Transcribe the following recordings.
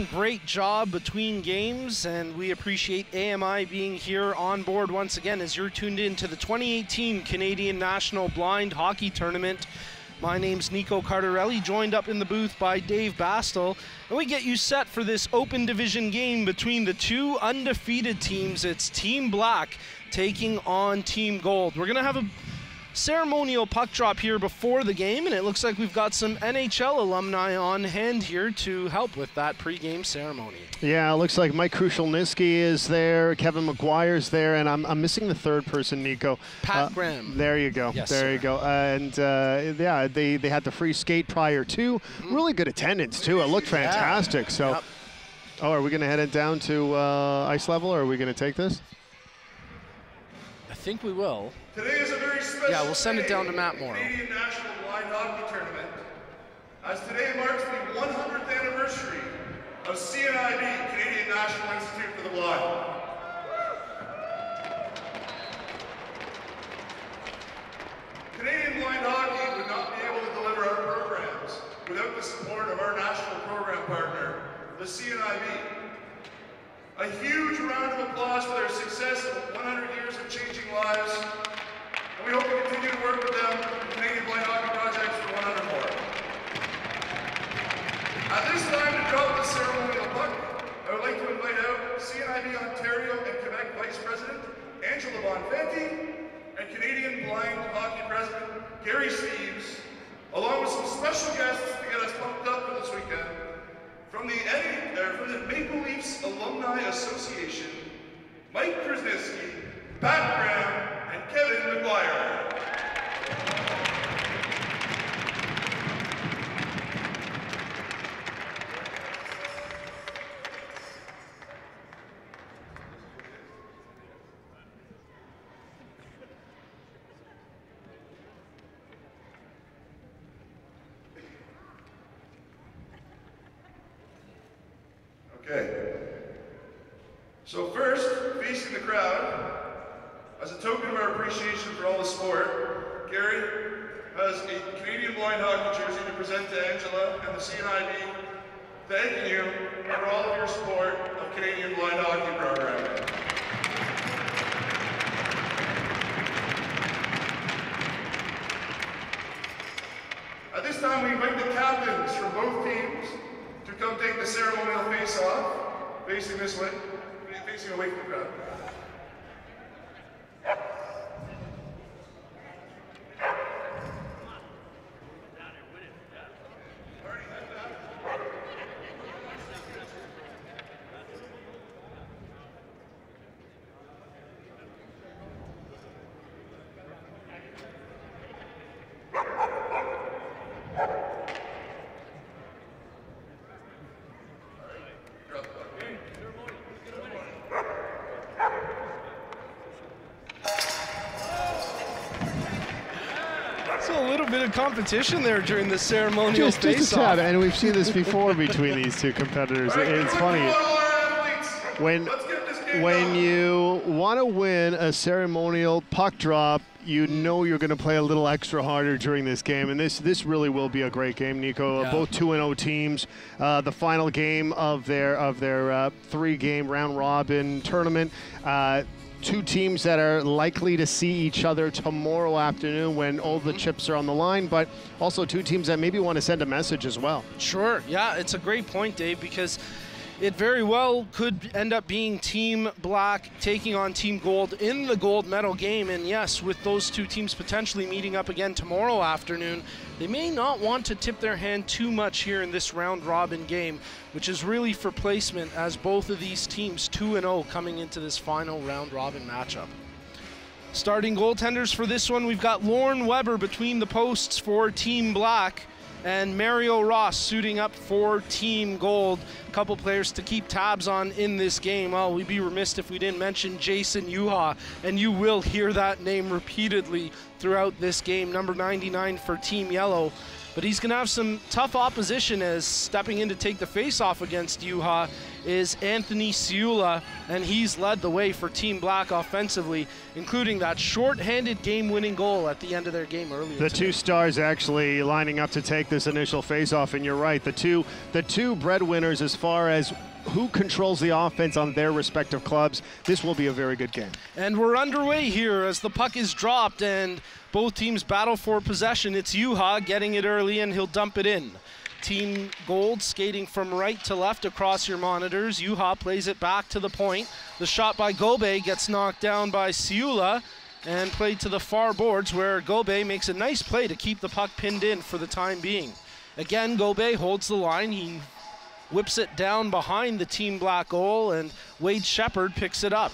Great job between games, and we appreciate AMI being here on board once again as you're tuned in to the 2018 Canadian National Blind Hockey Tournament. My name's Nico Cardarelli, joined up in the booth by Dave Bastel, and we get you set for this open division game between the two undefeated teams. It's Team Black taking on Team Gold. We're gonna have a ceremonial puck drop here before the game, and it looks like we've got some NHL alumni on hand here to help with that pregame ceremony. Yeah, it looks like Mike Krushelnyski is there, Kevin McGuire's there, and I'm missing the third person, Nico. Pat Graham. There you go. Yes, there sir. you go. And yeah, they had the free skate prior to. Really good attendance too. It looked fantastic. Yeah. So, Yep. Oh, are we going to head it down to ice level, or are we going to take this? I think we will. Today is a very special Yeah, we'll send it down to Matt Morrow. Canadian National Blind Hockey Tournament, as today marks the 100th anniversary of CNIB, Canadian National Institute for the Blind. Canadian blind hockey would not be able to deliver our programs without the support of our national program partner, the CNIB. A huge round of applause for their success of 100 years of changing lives, and we hope to continue to work with them on the Canadian Blind Hockey Projects for 100 more. At this time, to drop the ceremonial puck, I would like to invite out CNIB Ontario and Quebec Vice President Angela Bonfanti and Canadian Blind Hockey President Gary Steeves, along with some special guests to get us pumped up for this weekend. From the Maple Leafs Alumni Association, Mike Krushelnyski, Pat Graham, and Kevin McGuire. Okay. So first, facing the crowd, as a token of our appreciation for all the sport, Gary has a Canadian Blind Hockey jersey to present to Angela and the CNIB, thanking you for all of your support of Canadian Blind Hockey programming. At this time, we invite the captains from both teams to come take the ceremonial face-off, facing this way, facing away from the crowd. So a little bit of competition there during the ceremonial Just a face-off. tad, and we've seen this before between these two competitors. It's funny. When you want to win a ceremonial puck drop, you know you're going to play a little extra harder during this game, and this really will be a great game, Nico. Yeah. Both 2-0 teams. The final game of their three-game round-robin tournament. Two teams that are likely to see each other tomorrow afternoon when all the chips are on the line, but also two teams that maybe want to send a message as well. Sure, yeah, it's a great point, Dave, because it very well could end up being Team Black taking on Team Gold in the gold medal game. And yes, with those two teams potentially meeting up again tomorrow afternoon, they may not want to tip their hand too much here in this round robin game, which is really for placement as both of these teams 2-0 coming into this final round robin matchup. Starting goaltenders for this one, we've got Lauren Weber between the posts for Team Black, and Mario Ross suiting up for Team Gold. A couple players to keep tabs on in this game. Well, we'd be remiss if we didn't mention Jason Yuha, and you will hear that name repeatedly throughout this game. Number 99 for Team Yellow. But he's going to have some tough opposition, as stepping in to take the face-off against Juha is Anthony Ciula, and he's led the way for Team Black offensively, including that short-handed game-winning goal at the end of their game earlier The today. two stars actually lining up to take this initial face-off, and you're right. The two breadwinners as far as who controls the offense on their respective clubs. This will be a very good game. And we're underway here as the puck is dropped and both teams battle for possession. It's Juha getting it early, and he'll dump it in. Team Gold skating from right to left across your monitors. Juha plays it back to the point. The shot by Gobe gets knocked down by Ciula and played to the far boards, where Gobe makes a nice play to keep the puck pinned in for the time being. Again, Gobe holds the line. He whips it down behind the Team Black goal, and Wade Shepard picks it up.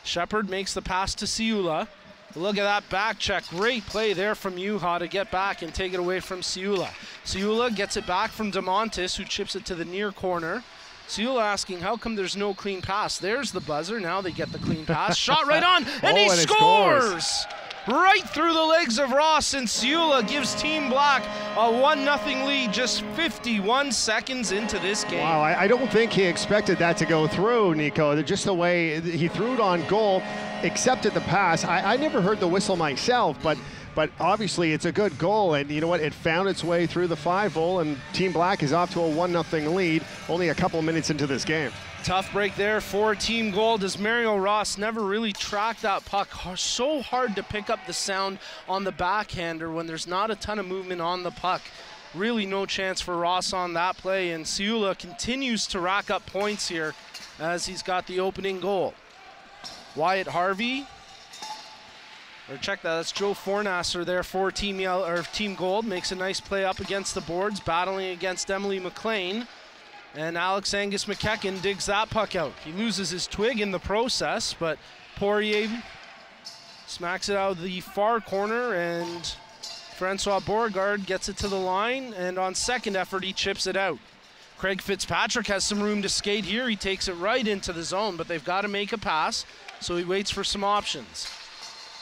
Shepard makes the pass to Ciula. Look at that back check. Great play there from Juha to get back and take it away from Ciula. Ciula gets it back from DeMontis, who chips it to the near corner. Ciula asking, how come there's no clean pass? There's the buzzer. Now they get the clean pass. Shot right on, and he scores! Right through the legs of Ross, and Ciula gives Team Black a 1-0 lead just 51 seconds into this game. Wow, I don't think he expected that to go through, Nico. Just the way he threw it on goal, accepted the pass. I never heard the whistle myself, but obviously it's a good goal, and you know what? It found its way through the 5-hole, and Team Black is off to a 1-0 lead only a couple minutes into this game. Tough break there for Team Gold, as Mario Ross never really tracked that puck. So hard to pick up the sound on the backhander when there's not a ton of movement on the puck. Really no chance for Ross on that play, and Ciula continues to rack up points here as he's got the opening goal. Wyatt Harvey, or check that, that's Joe Fornasser there for Team Gold, makes a nice play up against the boards, battling against Emily McLean. And Alex Angus McEachern digs that puck out. He loses his twig in the process, but Poirier smacks it out of the far corner, and Francois Beauregard gets it to the line, and on second effort, he chips it out. Craig Fitzpatrick has some room to skate here. He takes it right into the zone, but they've got to make a pass, so he waits for some options.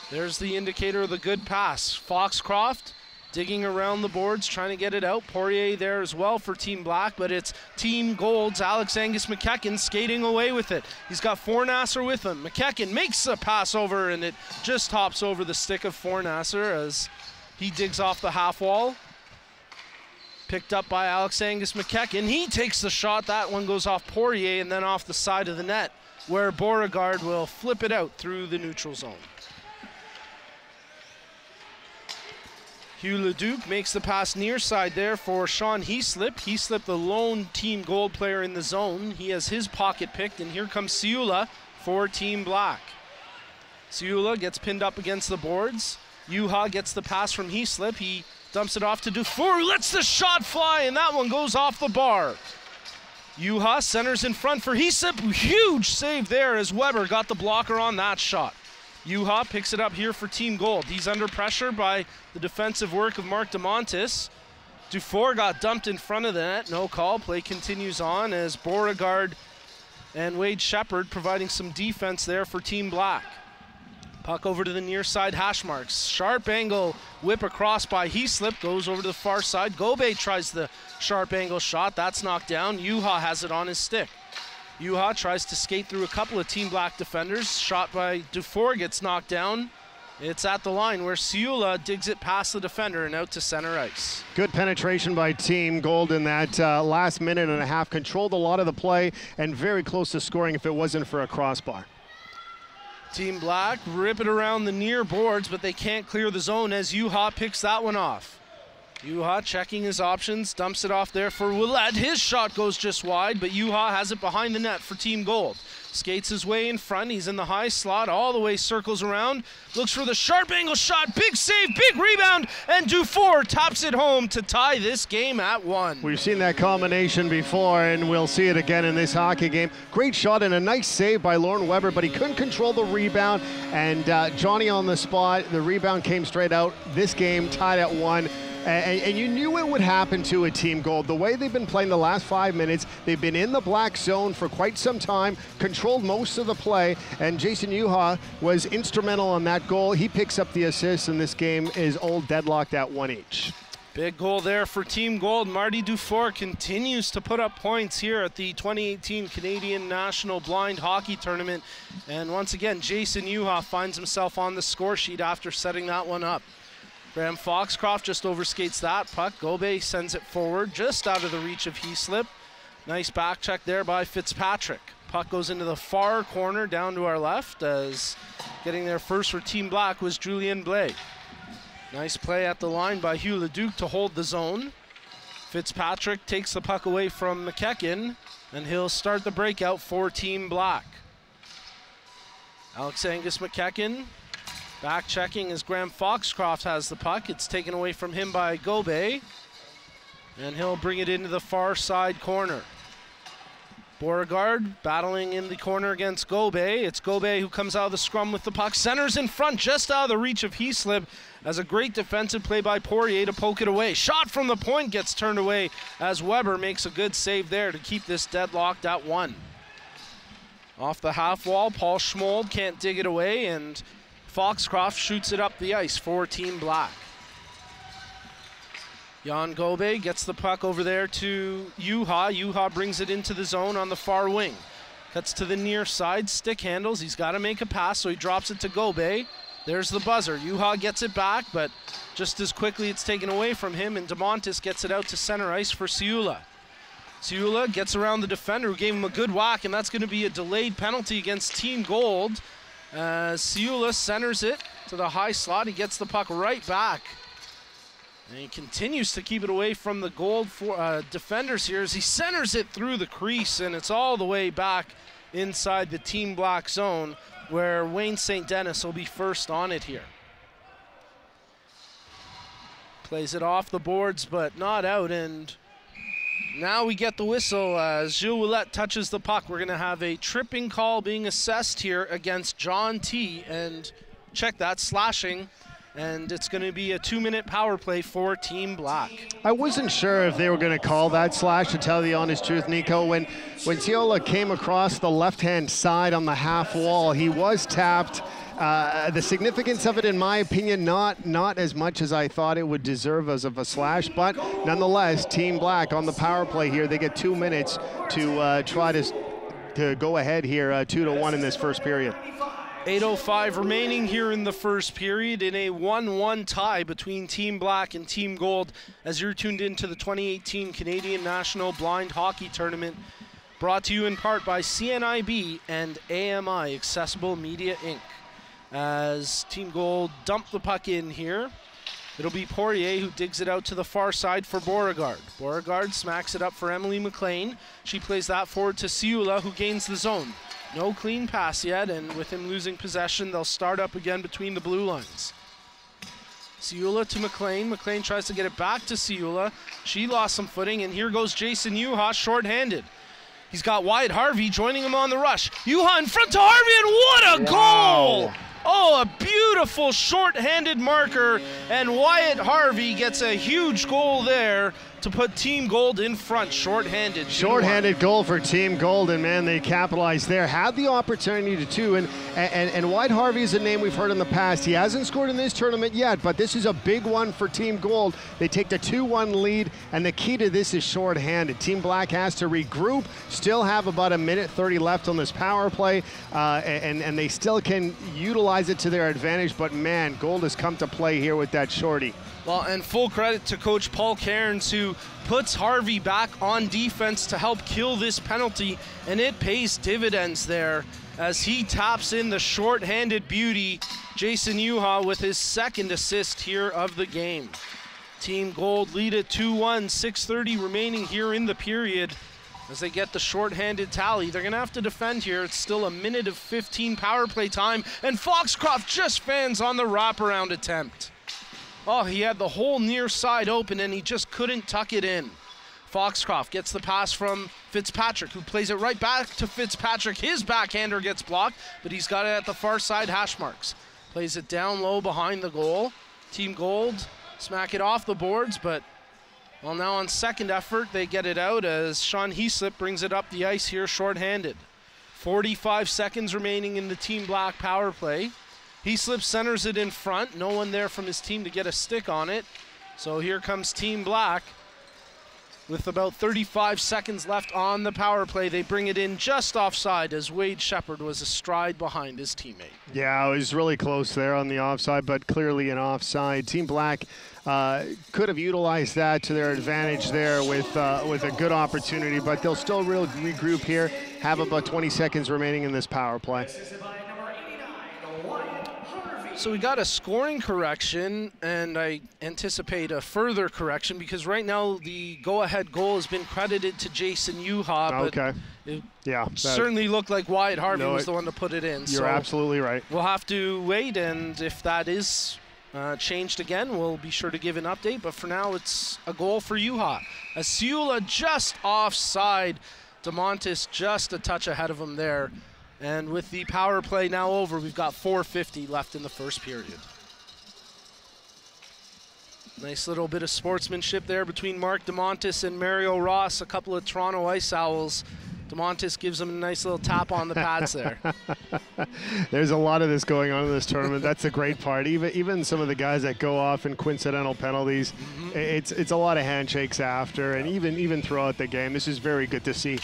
There's the indicator of the good pass. Foxcroft digging around the boards, trying to get it out. Poirier there as well for Team Black, but it's Team Gold's Alex Angus McEachern skating away with it. He's got Fornasser with him. McEachern makes a pass over, and it just hops over the stick of Fornasser as he digs off the half wall. Picked up by Alex Angus McEachern. He takes the shot. That one goes off Poirier and then off the side of the net, where Beauregard will flip it out through the neutral zone. Hugh Leduc makes the pass near side there for Sean Heaslip. Heaslip, the lone Team Gold player in the zone. He has his pocket picked, and here comes Ciula for Team Black. Ciula gets pinned up against the boards. Juha gets the pass from Heaslip. He dumps it off to Dufour, who lets the shot fly, and that one goes off the bar. Juha centers in front for Heaslip. Huge save there as Weber got the blocker on that shot. Juha picks it up here for Team Gold. He's under pressure by the defensive work of Mark DeMontis. Dufour got dumped in front of the net. No call. Play continues on as Beauregard and Wade Shepard providing some defense there for Team Black. Puck over to the near side hash marks. Sharp angle whip across by Heaslip. Goes over to the far side. Gobe tries the sharp angle shot. That's knocked down. Juha has it on his stick. Juha tries to skate through a couple of Team Black defenders. Shot by Dufour gets knocked down. It's at the line where Ciula digs it past the defender and out to center ice. Good penetration by Team Gold in that last minute and a half. Controlled a lot of the play and very close to scoring if it wasn't for a crossbar. Team Black rip it around the near boards, but they can't clear the zone as Juha picks that one off. Juha checking his options, dumps it off there for Willett. His shot goes just wide, but Juha has it behind the net for Team Gold. Skates his way in front. He's in the high slot, all the way circles around. Looks for the sharp angle shot. Big save, big rebound, and Dufour tops it home to tie this game at 1. We've seen that combination before, and we'll see it again in this hockey game. Great shot and a nice save by Lauren Weber, but he couldn't control the rebound, and Johnny on the spot. The rebound came straight out. This game tied at 1. And you knew it would happen to a Team Gold. The way they've been playing the last 5 minutes, they've been in the black zone for quite some time, controlled most of the play, and Jason Juha was instrumental on that goal. He picks up the assist, and this game is all deadlocked at 1 each. Big goal there for Team Gold. Marty Dufour continues to put up points here at the 2018 Canadian National Blind Hockey Tournament. And once again, Jason Yuha finds himself on the score sheet after setting that one up. Graham Foxcroft just overskates that puck. Gobe sends it forward, just out of the reach of Heaslip. Nice back check there by Fitzpatrick. Puck goes into the far corner down to our left, as getting there first for Team Black was Julien Blais. Nice play at the line by Hugh Leduc to hold the zone. Fitzpatrick takes the puck away from McEachern, and he'll start the breakout for Team Black. Alex Angus McEachern back checking as Graham Foxcroft has the puck. It's taken away from him by Gobe, and he'll bring it into the far side corner. Beauregard battling in the corner against Gobe. It's Gobe who comes out of the scrum with the puck. Centers in front, just out of the reach of Heaslip, as a great defensive play by Poirier to poke it away. Shot from the point gets turned away as Weber makes a good save there to keep this deadlocked at 1. Off the half wall, Paul Schmold can't dig it away, and Foxcroft shoots it up the ice for Team Black. Jan Gobe gets the puck over there to Yuha. Yuha brings it into the zone on the far wing. Cuts to the near side, stick handles. He's got to make a pass, so he drops it to Gobe. There's the buzzer. Yuha gets it back, but just as quickly it's taken away from him, and DeMontis gets it out to center ice for Ciula. Ciula gets around the defender who gave him a good whack, and that's going to be a delayed penalty against Team Gold. Ciula centers it to the high slot. He gets the puck right back. And he continues to keep it away from the Gold defenders here as he centers it through the crease, and it's all the way back inside the Team Black zone, where Wayne St. Dennis will be first on it here. Plays it off the boards, but not out, and now we get the whistle as Gilles Ouellette touches the puck. We're going to have a tripping call being assessed here against John T. And check that, slashing. And it's going to be a 2-minute power play for Team Black. I wasn't sure if they were going to call that slash, to tell the honest truth, Nico. When Ciola came across the left-hand side on the half wall, he was tapped. The significance of it, in my opinion, not as much as I thought it would deserve as of a slash, but nonetheless, Team Black on the power play here. They get 2 minutes to try to go ahead here 2-1 in this first period. 8:05 remaining here in the first period in a 1-1 tie between Team Black and Team Gold, as you're tuned into the 2018 Canadian National Blind Hockey Tournament, brought to you in part by CNIB and AMI Accessible Media Inc. As Team Gold dump the puck in here, it'll be Poirier who digs it out to the far side for Beauregard. Beauregard smacks it up for Emily McLean. She plays that forward to Ciula, who gains the zone. No clean pass yet, and with him losing possession, they'll start up again between the blue lines. Ciula to McLean. McLean tries to get it back to Ciula. She lost some footing, and here goes Jason Yuha short-handed. He's got Wyatt Harvey joining him on the rush. Yuha in front to Harvey, and what a goal! Oh, a beautiful short-handed marker, and Wyatt Harvey gets a huge goal there to put Team Gold in front, short-handed. Short-handed goal for Team Gold, and man, they capitalized there. Had the opportunity to too, and Wyatt Harvey is a name we've heard in the past. He hasn't scored in this tournament yet, but this is a big one for Team Gold. They take the 2-1 lead, and the key to this is short-handed. Team Black has to regroup, still have about 1:30 left on this power play, and they still can utilize it to their advantage, but man, Gold has come to play here with that shorty. Well, and full credit to Coach Paul Cairns, who puts Harvey back on defense to help kill this penalty, and it pays dividends there as he taps in the short-handed beauty, Jason Yuha, with his second assist here of the game. Team Gold lead at 2-1, 6:30 remaining here in the period as they get the short-handed tally. They're going to have to defend here. It's still 1:15 power play time, and Foxcroft just fans on the wraparound attempt. Oh, he had the whole near side open, and he just couldn't tuck it in. Foxcroft gets the pass from Fitzpatrick, who plays it right back to Fitzpatrick. His backhander gets blocked, but he's got it at the far side hash marks. Plays it down low behind the goal. Team Gold smack it off the boards, but well, now on second effort, they get it out as Sean Heaslip brings it up the ice here short-handed. 45 seconds remaining in the Team Black power play. Heaslip centers it in front. No one there from his team to get a stick on it. So here comes Team Black. With about 35 seconds left on the power play, they bring it in just offside as Wade Shepard was a stride behind his teammate. Yeah, it was really close there on the offside, but clearly an offside. Team Black could have utilized that to their advantage there with a good opportunity, but they'll still regroup here, have about 20 seconds remaining in this power play. So we got a scoring correction, and I anticipate a further correction because right now the go-ahead goal has been credited to Jason Yuha. Okay. It that certainly looked like Wyatt Harvey was the one to put it in. You're absolutely right. We'll have to wait, and if that is changed again, we'll be sure to give an update. But for now, it's a goal for Yuha. Asiula just offside. DeMontis just a touch ahead of him there. And with the power play now over, we've got 4:50 left in the first period. Nice little bit of sportsmanship there between Mark DeMontis and Mario Ross, a couple of Toronto Ice Owls. DeMontis gives him a nice little tap on the pads there. There's a lot of this going on in this tournament. That's the great part. Even some of the guys that go off in coincidental penalties, it's a lot of handshakes after, and even throughout the game. This is very good to see.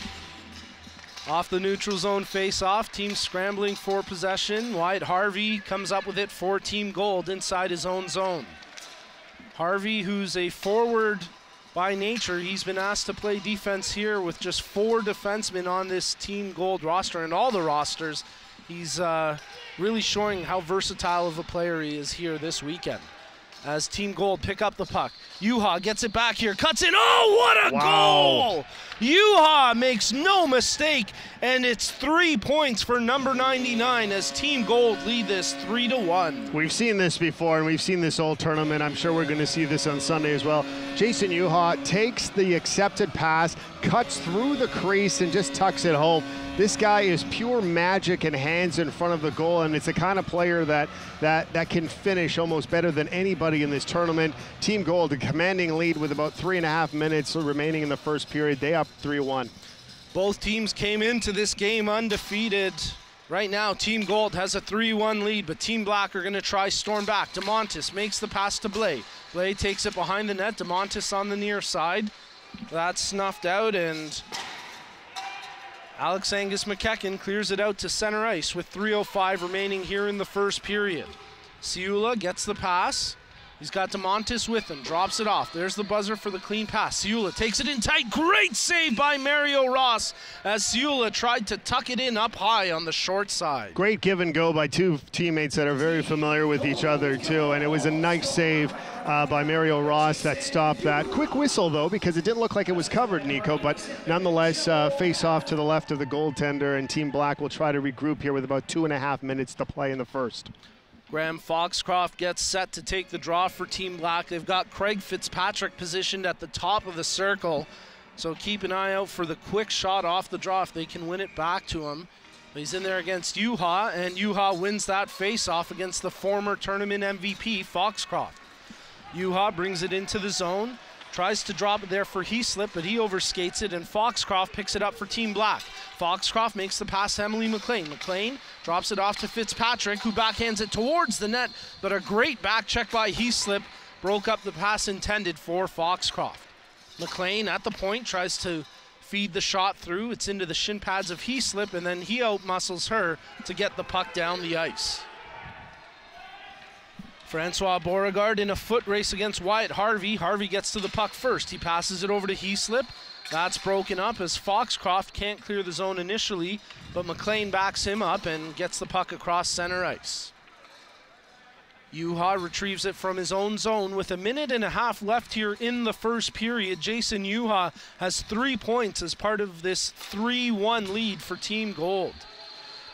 Off the neutral zone face-off, team scrambling for possession. Wyatt Harvey comes up with it for Team Gold inside his own zone. Harvey, who's a forward by nature, he's been asked to play defense here with just 4 defensemen on this Team Gold roster and all the rosters. He's really showing how versatile of a player he is here this weekend. As Team Gold pick up the puck. Yuha gets it back here, cuts in. Oh, what a goal! Yuha makes no mistake, and it's 3 points for number 99 as Team Gold lead this 3-1. We've seen this before, and we've seen this all tournament. I'm sure we're going to see this on Sunday as well. Jason Yuha takes the accepted pass, cuts through the crease, and just tucks it home. This guy is pure magic and hands in front of the goal, and it's the kind of player that can finish almost better than anybody in this tournament. Team Gold, a commanding lead with about 3.5 minutes remaining in the first period. They up 3-1. Both teams came into this game undefeated. Right now, Team Gold has a 3-1 lead, but Team Black are going to try storm back. DeMontis makes the pass to Blay. Blay takes it behind the net. DeMontis on the near side. That's snuffed out, and Alex Angus McKechnie clears it out to center ice with 3:05 remaining here in the first period. Ciula gets the pass. He's got DeMontis with him, drops it off. There's the buzzer for the clean pass. Ciula takes it in tight. Great save by Mario Ross as Ciula tried to tuck it in up high on the short side. Great give and go by two teammates that are very familiar with each other too, and it was a nice save by Mario Ross that stopped that. Quick whistle though, because it didn't look like it was covered, Nico, but nonetheless face off to the left of the goaltender, and Team Black will try to regroup here with about 2.5 minutes to play in the first. Graham Foxcroft gets set to take the draw for Team Black. They've got Craig Fitzpatrick positioned at the top of the circle, so keep an eye out for the quick shot off the draw if they can win it back to him. He's in there against Yuha, and Yuha wins that face-off against the former tournament MVP, Foxcroft. Yuha brings it into the zone, tries to drop it there for Heaslip, but he overskates it, and Foxcroft picks it up for Team Black. Foxcroft makes the pass to Emily McLean. McLean drops it off to Fitzpatrick, who backhands it towards the net, but a great back check by Heaslip broke up the pass intended for Foxcroft. McLean at the point tries to feed the shot through. It's into the shin pads of Heaslip, and then he outmuscles her to get the puck down the ice. Francois Beauregard in a foot race against Wyatt Harvey. Harvey gets to the puck first. He passes it over to Heaslip. That's broken up as Foxcroft can't clear the zone initially, but McLean backs him up and gets the puck across center ice. Yuha retrieves it from his own zone with 1.5 minutes left here in the first period. Jason Yuha has 3 points as part of this 3-1 lead for Team Gold.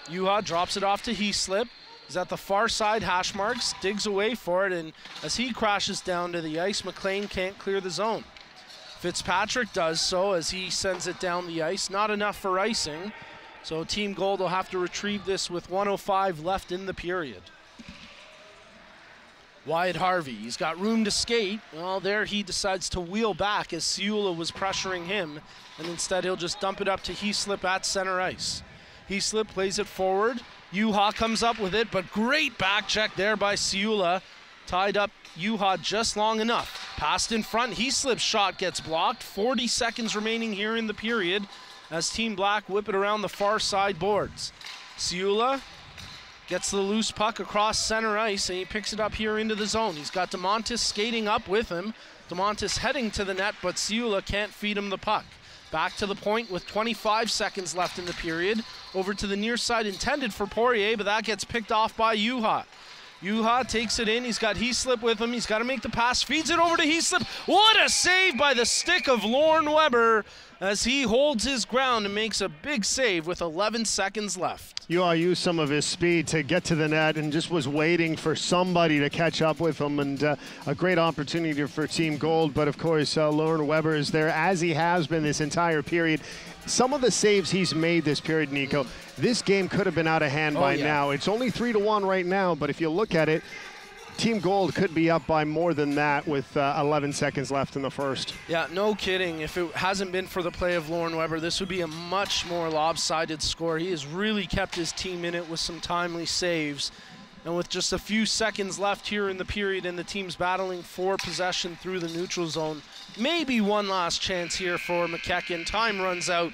Yuha drops it off to Heaslip. He's at the far side hash marks, digs away for it, and as he crashes down to the ice, McLean can't clear the zone. Fitzpatrick does so as he sends it down the ice. Not enough for icing, so Team Gold will have to retrieve this with 1:05 left in the period. Wyatt Harvey, he's got room to skate. Well, there he decides to wheel back as Ciula was pressuring him, and instead he'll just dump it up to Heaslip at center ice. Heaslip plays it forward. Yuha comes up with it, but great back check there by Ciula. Tied up Yuha just long enough. Passed in front, Heaslip's shot gets blocked. 40 seconds remaining here in the period as Team Black whip it around the far side boards. Ciula gets the loose puck across center ice, and he picks it up here into the zone. He's got DeMontis skating up with him. DeMontis heading to the net, but Ciula can't feed him the puck. Back to the point with 25 seconds left in the period. Over to the near side intended for Poirier, but that gets picked off by Juha. Juha takes it in. He's got Heaslip with him. He's got to make the pass. Feeds it over to Heaslip. What a save by the stick of Lorne Weber as he holds his ground and makes a big save with 11 seconds left. Juha used some of his speed to get to the net and just was waiting for somebody to catch up with him, and a great opportunity for Team Gold. But of course, Lorne Weber is there, as he has been this entire period. Some of the saves he's made this period, Nico, this game could have been out of hand by now. It's only 3-1 right now, but if you look at it, Team Gold could be up by more than that with 11 seconds left in the first. Yeah, no kidding. If it hasn't been for the play of Lorne Weber, this would be a much more lopsided score. He has really kept his team in it with some timely saves. And with just a few seconds left here in the period and the team's battling for possession through the neutral zone, maybe one last chance here for McEachern. Time runs out.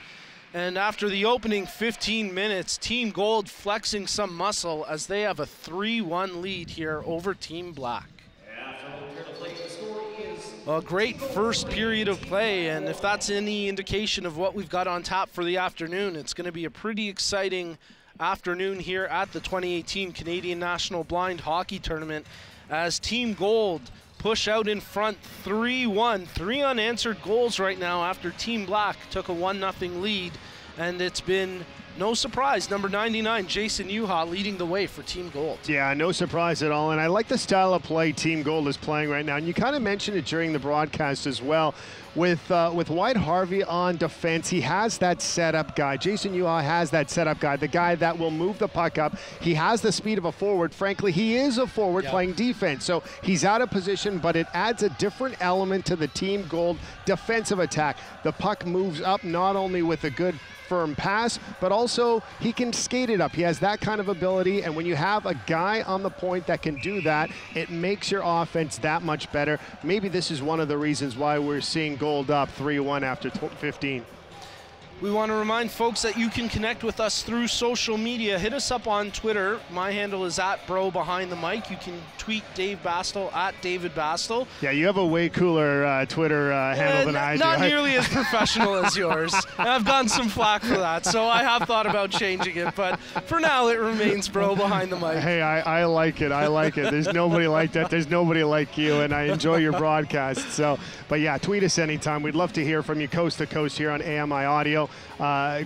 And after the opening 15 minutes, Team Gold flexing some muscle as they have a 3-1 lead here over Team Black. A great first period of play, and if that's any indication of what we've got on tap for the afternoon, it's going to be a pretty exciting afternoon here at the 2018 Canadian National Blind Hockey Tournament as Team Gold push out in front 3-1. 3 unanswered goals right now after Team Black took a 1-0 lead, and it's been no surprise. Number 99, Jason Juha, leading the way for Team Gold. Yeah, no surprise at all, and I like the style of play Team Gold is playing right now, and you kind of mentioned it during the broadcast as well. With Wyatt Harvey on defense, he has that setup guy. Jason Juha has that setup guy, the guy that will move the puck up. He has the speed of a forward. Frankly, he is a forward playing defense, so he's out of position, but it adds a different element to the Team Gold defensive attack. The puck moves up not only with a good firm pass, but also he can skate it up. He has that kind of ability, and when you have a guy on the point that can do that, it makes your offense that much better. Maybe this is one of the reasons why we're seeing Gold up 3-1 after 15. We want to remind folks that you can connect with us through social media. Hit us up on Twitter. My handle is @BroBehindTheMic. You can tweet Dave Bastel @DavidBastel. Yeah, you have a way cooler Twitter handle than I do. Not nearly as professional as yours. And I've gotten some flack for that, so I have thought about changing it. But for now, it remains BroBehindTheMic. Hey, I like it. I like it. There's nobody like that. There's nobody like you, and I enjoy your broadcast. So, but yeah, tweet us anytime. We'd love to hear from you coast to coast here on AMI Audio.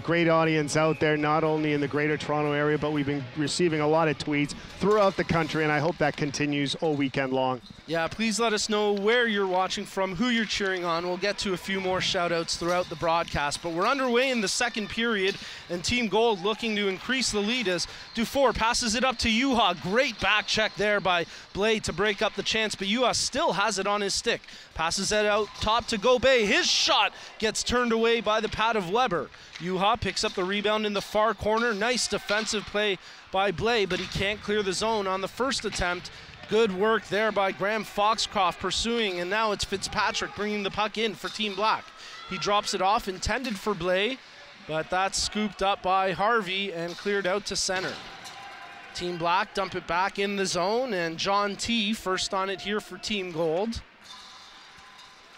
Great audience out there, not only in the greater Toronto area, but we've been receiving a lot of tweets throughout the country, and I hope that continues all weekend long. Yeah, please let us know where you're watching from, who you're cheering on. We'll get to a few more shout-outs throughout the broadcast, but we're underway in the second period, and Team Gold looking to increase the lead as Dufour passes it up to Juha. Great back check there by Blade to break up the chance, but Juha still has it on his stick. Passes it out top to Gobey. His shot gets turned away by the pad of Weber. Juha picks up the rebound in the far corner. Nice defensive play by Blay, but he can't clear the zone on the first attempt. Good work there by Graham Foxcroft pursuing, and now it's Fitzpatrick bringing the puck in for Team Black. He drops it off, intended for Blay, but that's scooped up by Harvey and cleared out to center. Team Black dump it back in the zone, and John T first on it here for Team Gold.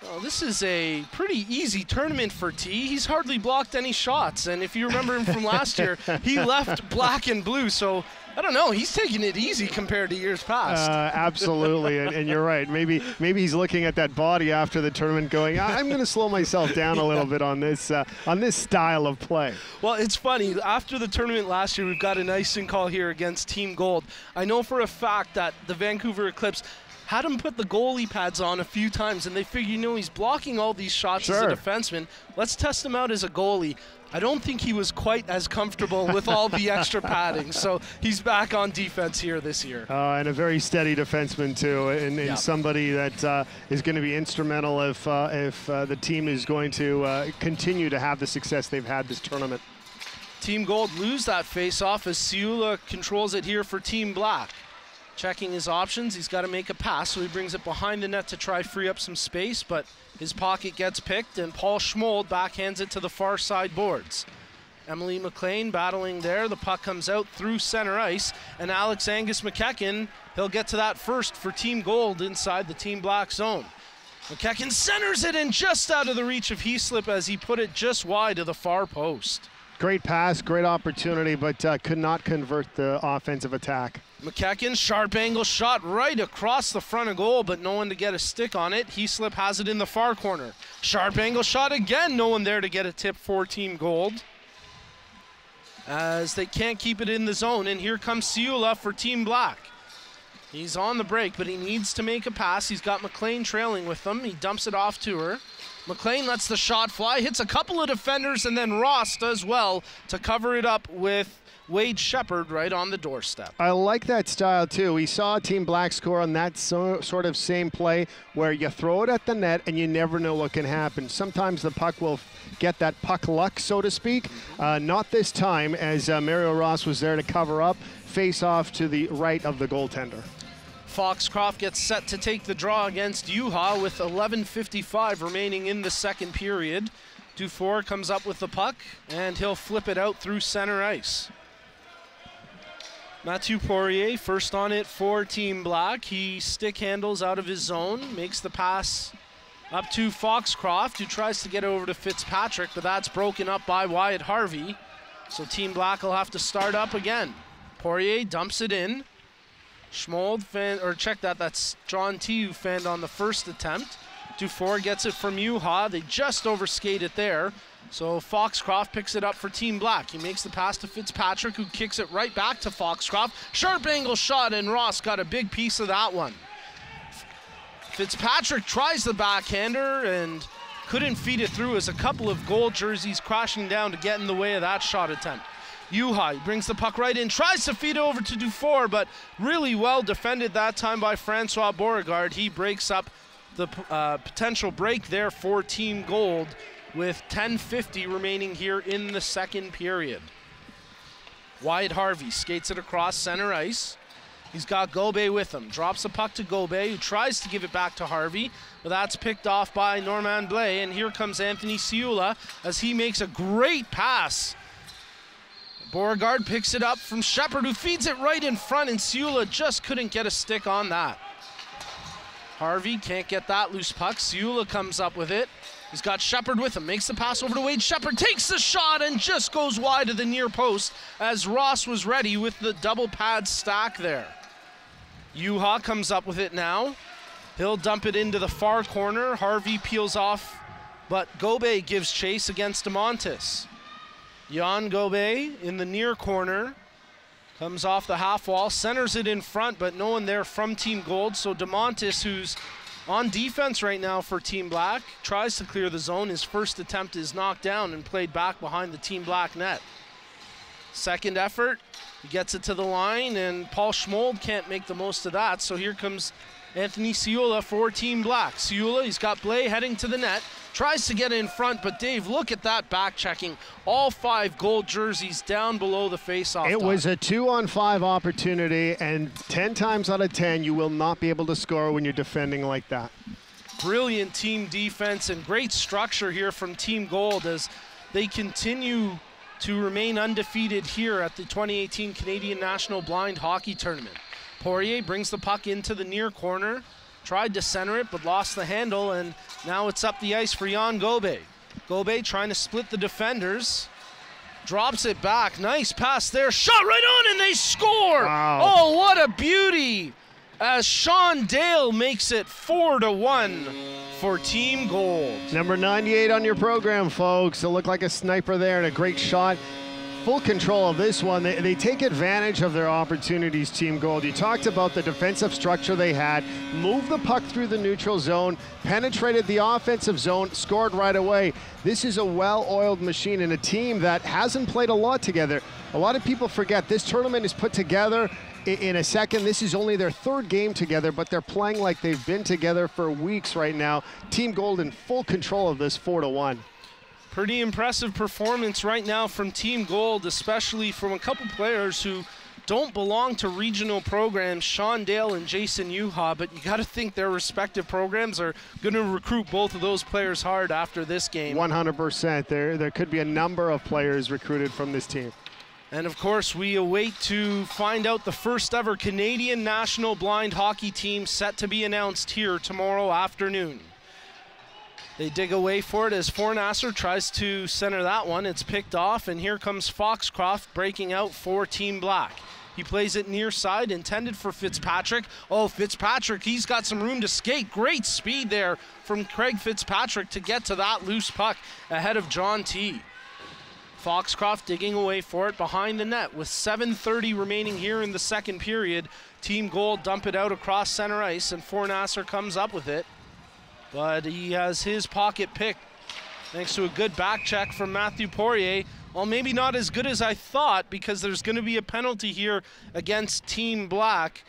Well, this is a pretty easy tournament for T. He's hardly blocked any shots, and if you remember him from last year, he left black and blue, so I don't know, he's taking it easy compared to years past. Absolutely, and you're right. Maybe he's looking at that body after the tournament going, I'm going to slow myself down a little bit on this style of play. Well, it's funny. After the tournament last year, we've got an icing call here against Team Gold. I know for a fact that the Vancouver Eclipse had him put the goalie pads on a few times, and they figured, he's blocking all these shots as a defenseman. Let's test him out as a goalie. I don't think he was quite as comfortable with all the extra padding, so he's back on defense here this year. And a very steady defenseman, too, and somebody that is going to be instrumental if the team is going to continue to have the success they've had this tournament. Team Gold lose that face-off as Ciula controls it here for Team Black. Checking his options, he's got to make a pass, so he brings it behind the net to try free up some space, but his pocket gets picked, and Paul Schmold backhands it to the far side boards. Emily McLean battling there. The puck comes out through center ice, and Alex Angus McEachern, he'll get to that first for Team Gold inside the Team Black zone. McEachern centers it in just out of the reach of Heaslip as he put it just wide of the far post. Great pass, great opportunity, but could not convert the offensive attack. McEachern, sharp angle shot right across the front of goal, but no one to get a stick on it. Heaslip has it in the far corner. Sharp angle shot again, no one there to get a tip for Team Gold, as they can't keep it in the zone, and here comes Ciula for Team Black. He's on the break, but he needs to make a pass. He's got McLean trailing with them. He dumps it off to her. McLean lets the shot fly, hits a couple of defenders, and then Ross does well to cover it up with Wade Shepard right on the doorstep. I like that style too. We saw Team Black score on that sort of same play where you throw it at the net and you never know what can happen. Sometimes the puck will get that puck luck, so to speak. Not this time, as Mario Ross was there to cover up. Face off to the right of the goaltender. Foxcroft gets set to take the draw against Yuha with 11:55 remaining in the second period. Dufour comes up with the puck, and he'll flip it out through center ice. Mathieu Poirier first on it for Team Black. He stick handles out of his zone, makes the pass up to Foxcroft, who tries to get over to Fitzpatrick, but that's broken up by Wyatt Harvey. So Team Black will have to start up again. Poirier dumps it in. Schmold, that's John T who fanned on the first attempt. Dufour gets it from Yuha. They just overskate it there. So Foxcroft picks it up for Team Black. He makes the pass to Fitzpatrick, who kicks it right back to Foxcroft. Sharp angle shot, and Ross got a big piece of that one. Fitzpatrick tries the backhander and couldn't feed it through as a couple of gold jerseys crashing down to get in the way of that shot attempt. Yuha brings the puck right in, tries to feed it over to Dufour, but really well defended that time by Francois Beauregard. He breaks up the potential break there for Team Gold with 10:50 remaining here in the second period. Wyatt Harvey skates it across center ice. He's got Gobe with him. Drops the puck to Gobe, who tries to give it back to Harvey, but that's picked off by Normand Blais, and here comes Anthony Ciula as he makes a great pass. Beauregard picks it up from Shepard, who feeds it right in front, and Ciula just couldn't get a stick on that. Harvey can't get that loose puck. Ciula comes up with it. He's got Shepard with him, makes the pass over to Wade. Shepard takes the shot and just goes wide of the near post as Ross was ready with the double pad stack there. Yuha comes up with it now. He'll dump it into the far corner. Harvey peels off, but Gobe gives chase against DeMontis. Jan Gobe in the near corner. Comes off the half wall, centers it in front, but no one there from Team Gold. So DeMontis, who's on defense right now for Team Black, tries to clear the zone. His first attempt is knocked down and played back behind the Team Black net. Second effort, he gets it to the line, and Paul Schmold can't make the most of that. So here comes Anthony Ciula for Team Black. Ciula, he's got Blais heading to the net. Tries to get in front, but Dave, look at that back checking. All 5 gold jerseys down below the face-off. It was a 2-on-5 opportunity, and 10 times out of 10, you will not be able to score when you're defending like that. Brilliant team defense and great structure here from Team Gold as they continue to remain undefeated here at the 2018 Canadian National Blind Hockey Tournament. Poirier brings the puck into the near corner. Tried to center it, but lost the handle, and now it's up the ice for Jan Gobe. Gobe trying to split the defenders. Drops it back. Nice pass there. Shot right on, and they score! Wow. Oh, what a beauty! As Sean Dale makes it 4-1 for Team Gold. Number 98 on your program, folks. It looked like a sniper there and a great shot. Full control of this one. They take advantage of their opportunities, Team Gold. You talked about the defensive structure they had, moved the puck through the neutral zone, penetrated the offensive zone, scored right away. This is a well-oiled machine and a team that hasn't played a lot together. A lot of people forget this tournament is put together in a second. This is only their 3rd game together, but they're playing like they've been together for weeks right now. Team Gold in full control of this 4-1. Pretty impressive performance right now from Team Gold, especially from a couple players who don't belong to regional programs, Sean Dale and Jason Yuha, but you got to think their respective programs are going to recruit both of those players hard after this game. 100%. There could be a number of players recruited from this team. And of course, we await to find out the first ever Canadian national blind hockey team set to be announced here tomorrow afternoon. They dig away for it as Fornasser tries to center that one. It's picked off, and here comes Foxcroft breaking out for Team Black. He plays it near side, intended for Fitzpatrick. Oh, Fitzpatrick, he's got some room to skate. Great speed there from Craig Fitzpatrick to get to that loose puck ahead of John T. Foxcroft digging away for it behind the net with 7:30 remaining here in the second period. Team Gold dump it out across center ice, and Fornasser comes up with it. But he has his pocket picked thanks to a good back check from Matthew Poirier. Well, maybe not as good as I thought, because there's going to be a penalty here against Team Black.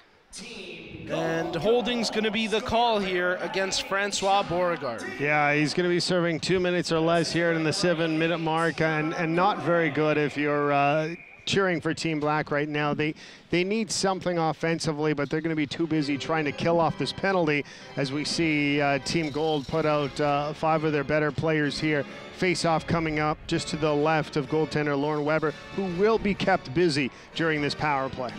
And holding's going to be the call here against Francois Beauregard. Yeah, he's going to be serving 2 minutes or less here in the 7-minute mark, and not very good if you're cheering for Team Black right now. They need something offensively, but they're going to be too busy trying to kill off this penalty, as we see Team Gold put out 5 of their better players here. Face-off coming up just to the left of goaltender Lauren Weber, who will be kept busy during this power play.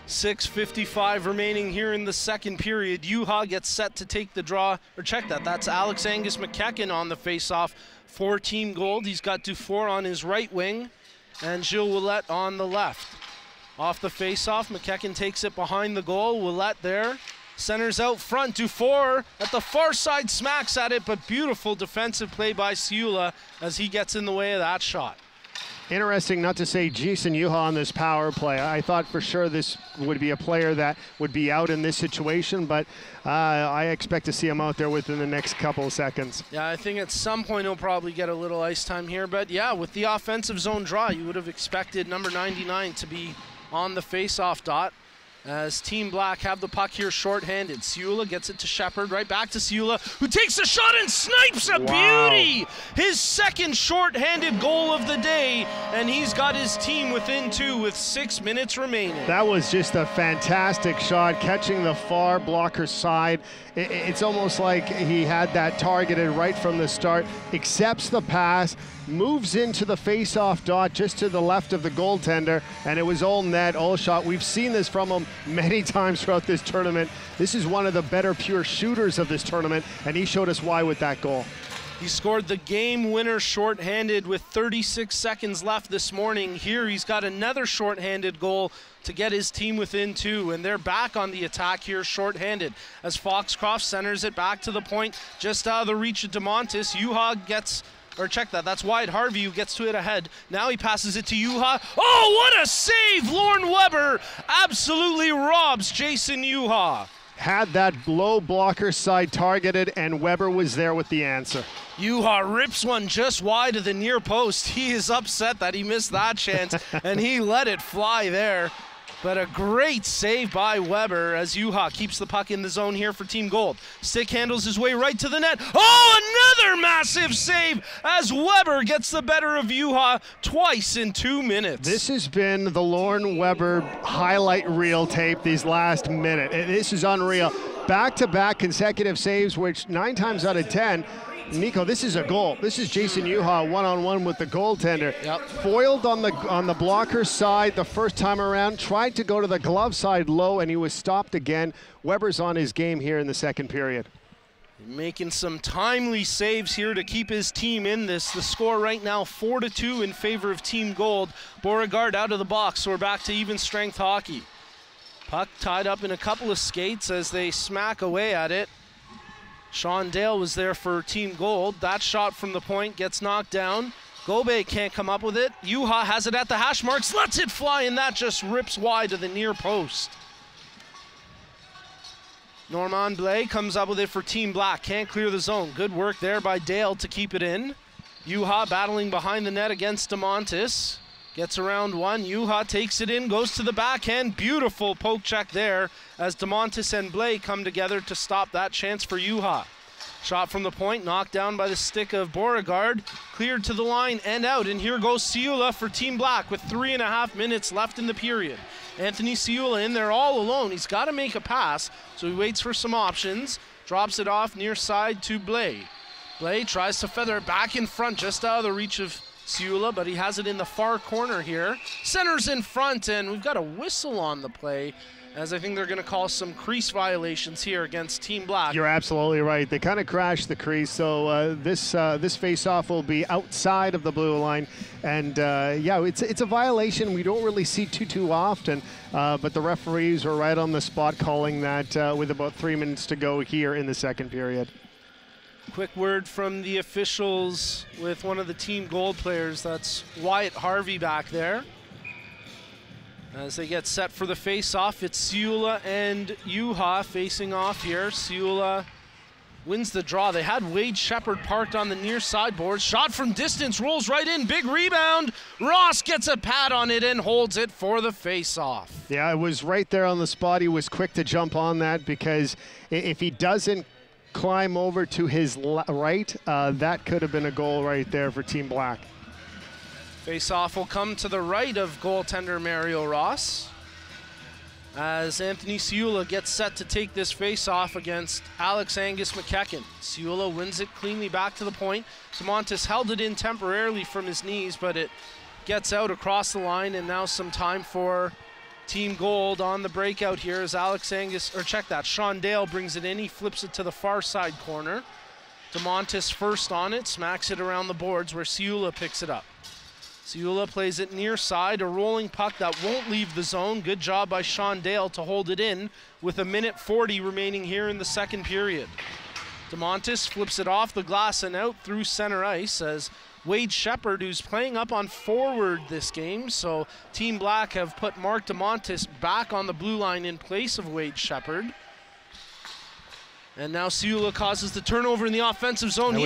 6:55 remaining here in the second period. Yuha gets set to take the draw, or check that, that's Alex Angus McKecken on the face-off for Team Gold. He's got Dufour on his right wing and Gilles Ouellette on the left. Off the face-off, McKecken takes it behind the goal. Ouellette there, centers out front. Dufour at the far side smacks at it, but beautiful defensive play by Ciula as he gets in the way of that shot. Interesting not to say Jason Yuha on this power play. I thought for sure this would be a player that would be out in this situation, but I expect to see him out there within the next couple of seconds. Yeah, I think at some point he'll probably get a little ice time here, but yeah, with the offensive zone draw, you would have expected number 99 to be on the face-off dot, as Team Black have the puck here short-handed. Ciula gets it to Shepard, right back to Ciula, who takes a shot and snipes a beauty! His second short-handed goal of the day, and he's got his team within 2 with 6 minutes remaining. That was just a fantastic shot, catching the far blocker side. It's almost like he had that targeted right from the start, accepts the pass, moves into the face-off dot just to the left of the goaltender, and it was all net, all shot. We've seen this from him many times throughout this tournament. This is one of the better pure shooters of this tournament, and he showed us why with that goal. He scored the game winner shorthanded with 36 seconds left this morning. Here he's got another shorthanded goal to get his team within 2, and they're back on the attack here shorthanded as Foxcroft centers it back to the point just out of the reach of DeMontis. Yuha gets, or check that, that's Wyatt Harvey who gets to it ahead. Now he passes it to Yuha. Oh, what a save! Lauren Weber absolutely robs Jason Yuha. Had that low blocker side targeted, and Weber was there with the answer. Yuha rips one just wide of the near post. He is upset that he missed that chance, and he let it fly there. But a great save by Weber as Yuha keeps the puck in the zone here for Team Gold. Stick handles his way right to the net. Oh, another massive save as Weber gets the better of Yuha twice in 2 minutes. This has been the Lauren Weber highlight reel tape these last minute. This is unreal. Back-to-back consecutive saves, which 9 times out of 10, Nico, this is a goal. This is Jason Yuha one-on-one with the goaltender. Yep. Foiled on the blocker side the first time around, tried to go to the glove side low, and he was stopped again. Weber's on his game here in the second period. Making some timely saves here to keep his team in this. The score right now 4-2 in favor of Team Gold. Beauregard out of the box, so we're back to even strength hockey. Puck tied up in a couple of skates as they smack away at it. Sean Dale was there for Team Gold. That shot from the point gets knocked down. Gobe can't come up with it. Yuha has it at the hash marks, lets it fly, and that just rips wide to the near post. Normand Blais comes up with it for Team Black. Can't clear the zone. Good work there by Dale to keep it in. Yuha battling behind the net against DeMontis. Gets around one. Yuha takes it in, goes to the backhand. Beautiful poke check there as DeMontis and Blais come together to stop that chance for Yuha. Shot from the point, knocked down by the stick of Beauregard. Cleared to the line and out. And here goes Ciula for Team Black with 3.5 minutes left in the period. Anthony Ciula in there all alone. He's got to make a pass, so he waits for some options. Drops it off near side to Blais. Blais tries to feather it back in front, just out of the reach of Ciula, but he has it in the far corner here. Center's in front, and we've got a whistle on the play, as I think they're going to call some crease violations here against Team Black. You're absolutely right. They kind of crashed the crease, so this face-off will be outside of the blue line. And yeah, it's a violation we don't really see too often, but the referees were right on the spot calling that with about 3 minutes to go here in the second period. Quick word from the officials with one of the Team Gold players. That's Wyatt Harvey back there. As they get set for the face-off, it's Ciula and Juha facing off here. Ciula wins the draw. They had Wade Shepard parked on the near sideboard. Shot from distance, rolls right in, big rebound. Ross gets a pad on it and holds it for the face-off. Yeah, it was right there on the spot. He was quick to jump on that, because if he doesn't climb over to his right, that could have been a goal right there for Team Black. Face-off will come to the right of goaltender Mario Ross, as Anthony Ciula gets set to take this face-off against Alex Angus McKechnie. Ciula wins it cleanly back to the point. Demontis held it in temporarily from his knees, but it gets out across the line, and now some time for Team Gold on the breakout here as Sean Dale brings it in. He flips it to the far side corner. Demontis first on it, smacks it around the boards where Ciula picks it up. Ciula plays it near side, a rolling puck that won't leave the zone. Good job by Sean Dale to hold it in with 1:40 remaining here in the second period. Demontis flips it off the glass and out through center ice as Wade Shepard, who's playing up on forward this game, so Team Black have put Mark Demontis back on the blue line in place of Wade Shepard. And now Ciula causes the turnover in the offensive zone. And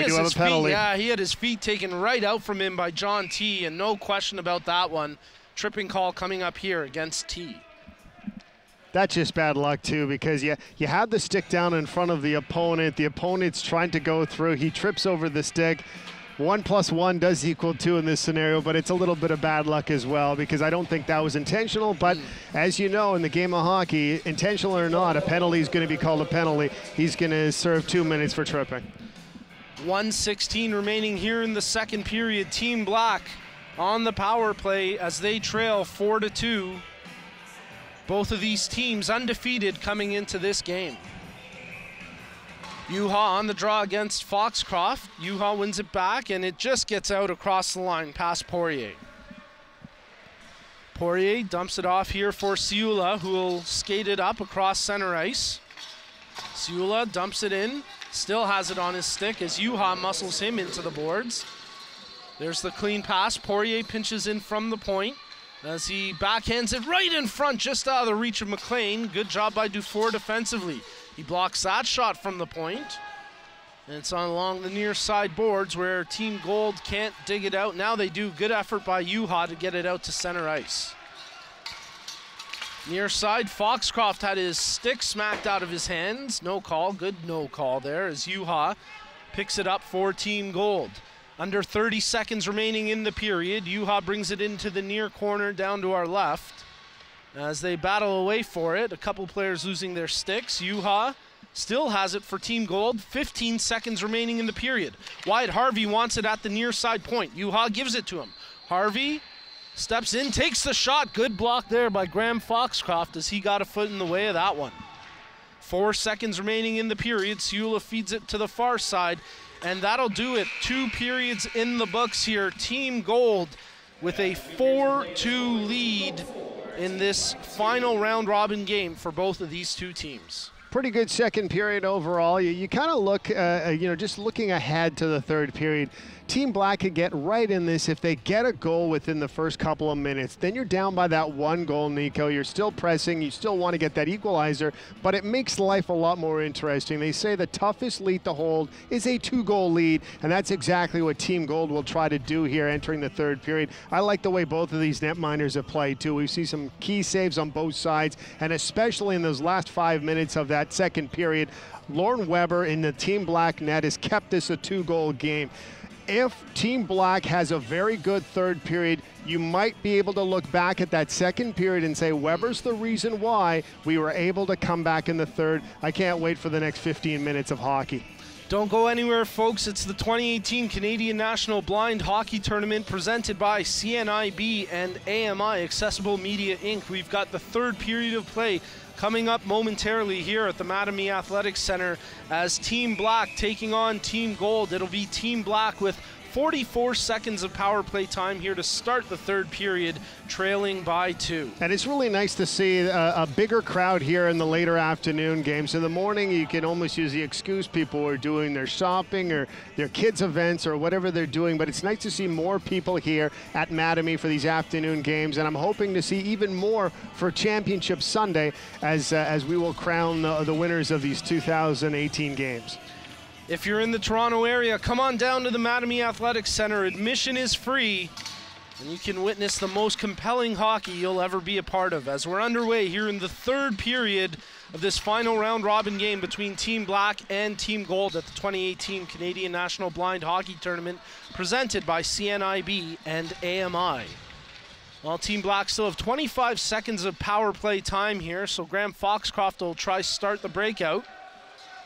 he had his feet taken right out from him by John T, and no question about that one. Tripping call coming up here against T. That's just bad luck too, because you had the stick down in front of the opponent. The opponent's trying to go through. He trips over the stick. 1 + 1 does equal 2 in this scenario, but it's a little bit of bad luck as well, because I don't think that was intentional. But as you know, in the game of hockey, intentional or not, a penalty is going to be called a penalty. He's going to serve 2 minutes for tripping. 1:16 remaining here in the second period. Team Black on the power play as they trail 4-2. Both of these teams undefeated coming into this game. Juha on the draw against Foxcroft. Juha wins it back, and it just gets out across the line past Poirier. Poirier dumps it off here for Ciula, who will skate it up across center ice. Ciula dumps it in, still has it on his stick as Juha muscles him into the boards. There's the clean pass. Poirier pinches in from the point as he backhands it right in front, just out of the reach of McLean. Good job by Dufour defensively. He blocks that shot from the point. And it's on along the near side boards where Team Gold can't dig it out. Now they do. Good effort by Juha to get it out to center ice. Near side, Foxcroft had his stick smacked out of his hands. No call. Good no call there as Juha picks it up for Team Gold. Under 30 seconds remaining in the period. Juha brings it into the near corner down to our left. As they battle away for it, a couple players losing their sticks. Juha still has it for Team Gold. 15 seconds remaining in the period. Wyatt Harvey wants it at the near side point. Juha gives it to him. Harvey steps in, takes the shot. Good block there by Graham Foxcroft as he got a foot in the way of that one. 4 seconds remaining in the period. Ciula feeds it to the far side, and that'll do it. 2 periods in the books here. Team Gold with a 4-2 lead in this final round-robin game for both of these two teams. Pretty good second period overall. You kind of look, just looking ahead to the third period, Team Black could get right in this if they get a goal within the first couple of minutes. Then you're down by that 1 goal, Nico. You're still pressing. You still want to get that equalizer, but it makes life a lot more interesting. They say the toughest lead to hold is a 2-goal lead, and that's exactly what Team Gold will try to do here entering the third period. I like the way both of these netminders have played, too. We see some key saves on both sides, and especially in those last 5 minutes of that second period, Lauren Weber in the Team Black net has kept this a 2-goal game. if Team Black has a very good third period, you might be able to look back at that second period and say, Weber's the reason why we were able to come back in the third. I can't wait for the next 15 minutes of hockey. Don't go anywhere, folks. It's the 2018 Canadian National Blind Hockey Tournament presented by CNIB and AMI Accessible Media Inc. We've got the third period of play coming up momentarily here at the Mattamy Athletics Center as Team Black taking on Team Gold. It'll be Team Black with 44 seconds of power play time here to start the third period, trailing by 2. And it's really nice to see a bigger crowd here in the later afternoon games. In the morning, you can almost use the excuse people are doing their shopping or their kids' events or whatever they're doing, but it's nice to see more people here at Mattamy for these afternoon games, and I'm hoping to see even more for Championship Sunday as we will crown the winners of these 2018 games. If you're in the Toronto area, come on down to the Mattamy Athletics Center. Admission is free, and you can witness the most compelling hockey you'll ever be a part of as we're underway here in the third period of this final round-robin game between Team Black and Team Gold at the 2018 Canadian National Blind Hockey Tournament presented by CNIB and AMI. Well, Team Black still have 25 seconds of power play time here, so Graham Foxcroft will try to start the breakout.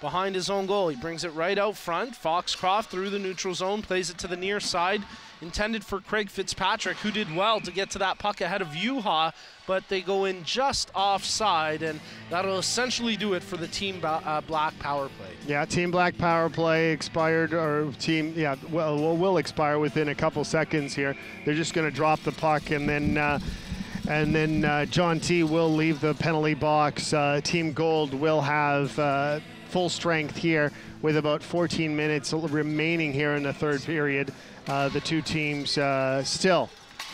Behind his own goal, he brings it right out front. Foxcroft through the neutral zone, plays it to the near side, intended for Craig Fitzpatrick, who did well to get to that puck ahead of Yuha, but they go in just offside, and that'll essentially do it for the Team Black power play. Yeah, Team Black power play expired, or will expire within a couple seconds here. They're just going to drop the puck, and then John T. will leave the penalty box. Team Gold will have full strength here with about 14 minutes remaining here in the third period. The two teams still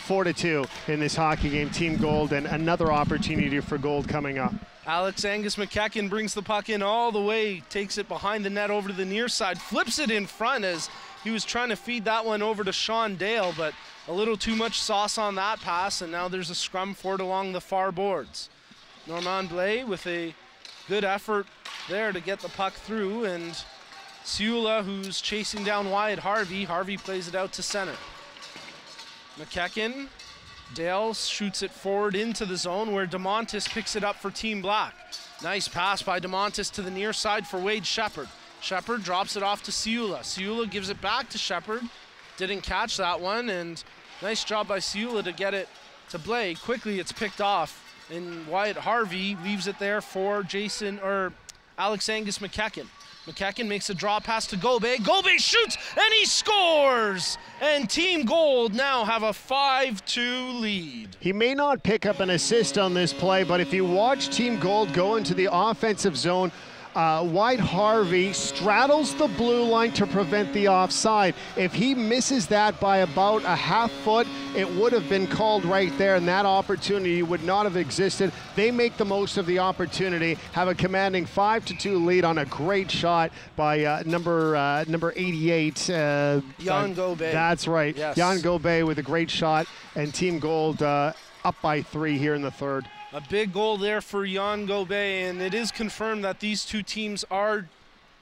4-2 in this hockey game. Team Gold, and another opportunity for Gold coming up. Alex Angus McEachern brings the puck in all the way, takes it behind the net over to the near side, flips it in front as he was trying to feed that one over to Sean Dale, but a little too much sauce on that pass, and now there's a scrum for it along the far boards. Normand Blais with a good effort there to get the puck through, and Ciula, who's chasing down Wyatt Harvey. Harvey plays it out to center. McEachern, Dale shoots it forward into the zone where DeMontis picks it up for Team Black. Nice pass by DeMontis to the near side for Wade Shepard. Shepard drops it off to Ciula. Ciula gives it back to Shepard. Didn't catch that one, and nice job by Ciula to get it to Blais. Quickly it's picked off, and Wyatt Harvey leaves it there for Alex Angus McEachern. McEachern makes a draw pass to Gobe. Gobe shoots, and he scores! And Team Gold now have a 5-2 lead. He may not pick up an assist on this play, but if you watch Team Gold go into the offensive zone, Wyatt Harvey straddles the blue line to prevent the offside. If he misses that by about a half foot, it would have been called right there, and that opportunity would not have existed. They make the most of the opportunity, have a commanding 5-2 lead on a great shot by number 88. Jan Gobe. That's right. Yes. Jan Gobe with a great shot, and Team Gold up by 3 here in the third. A big goal there for Jan Gobe, and it is confirmed that these two teams are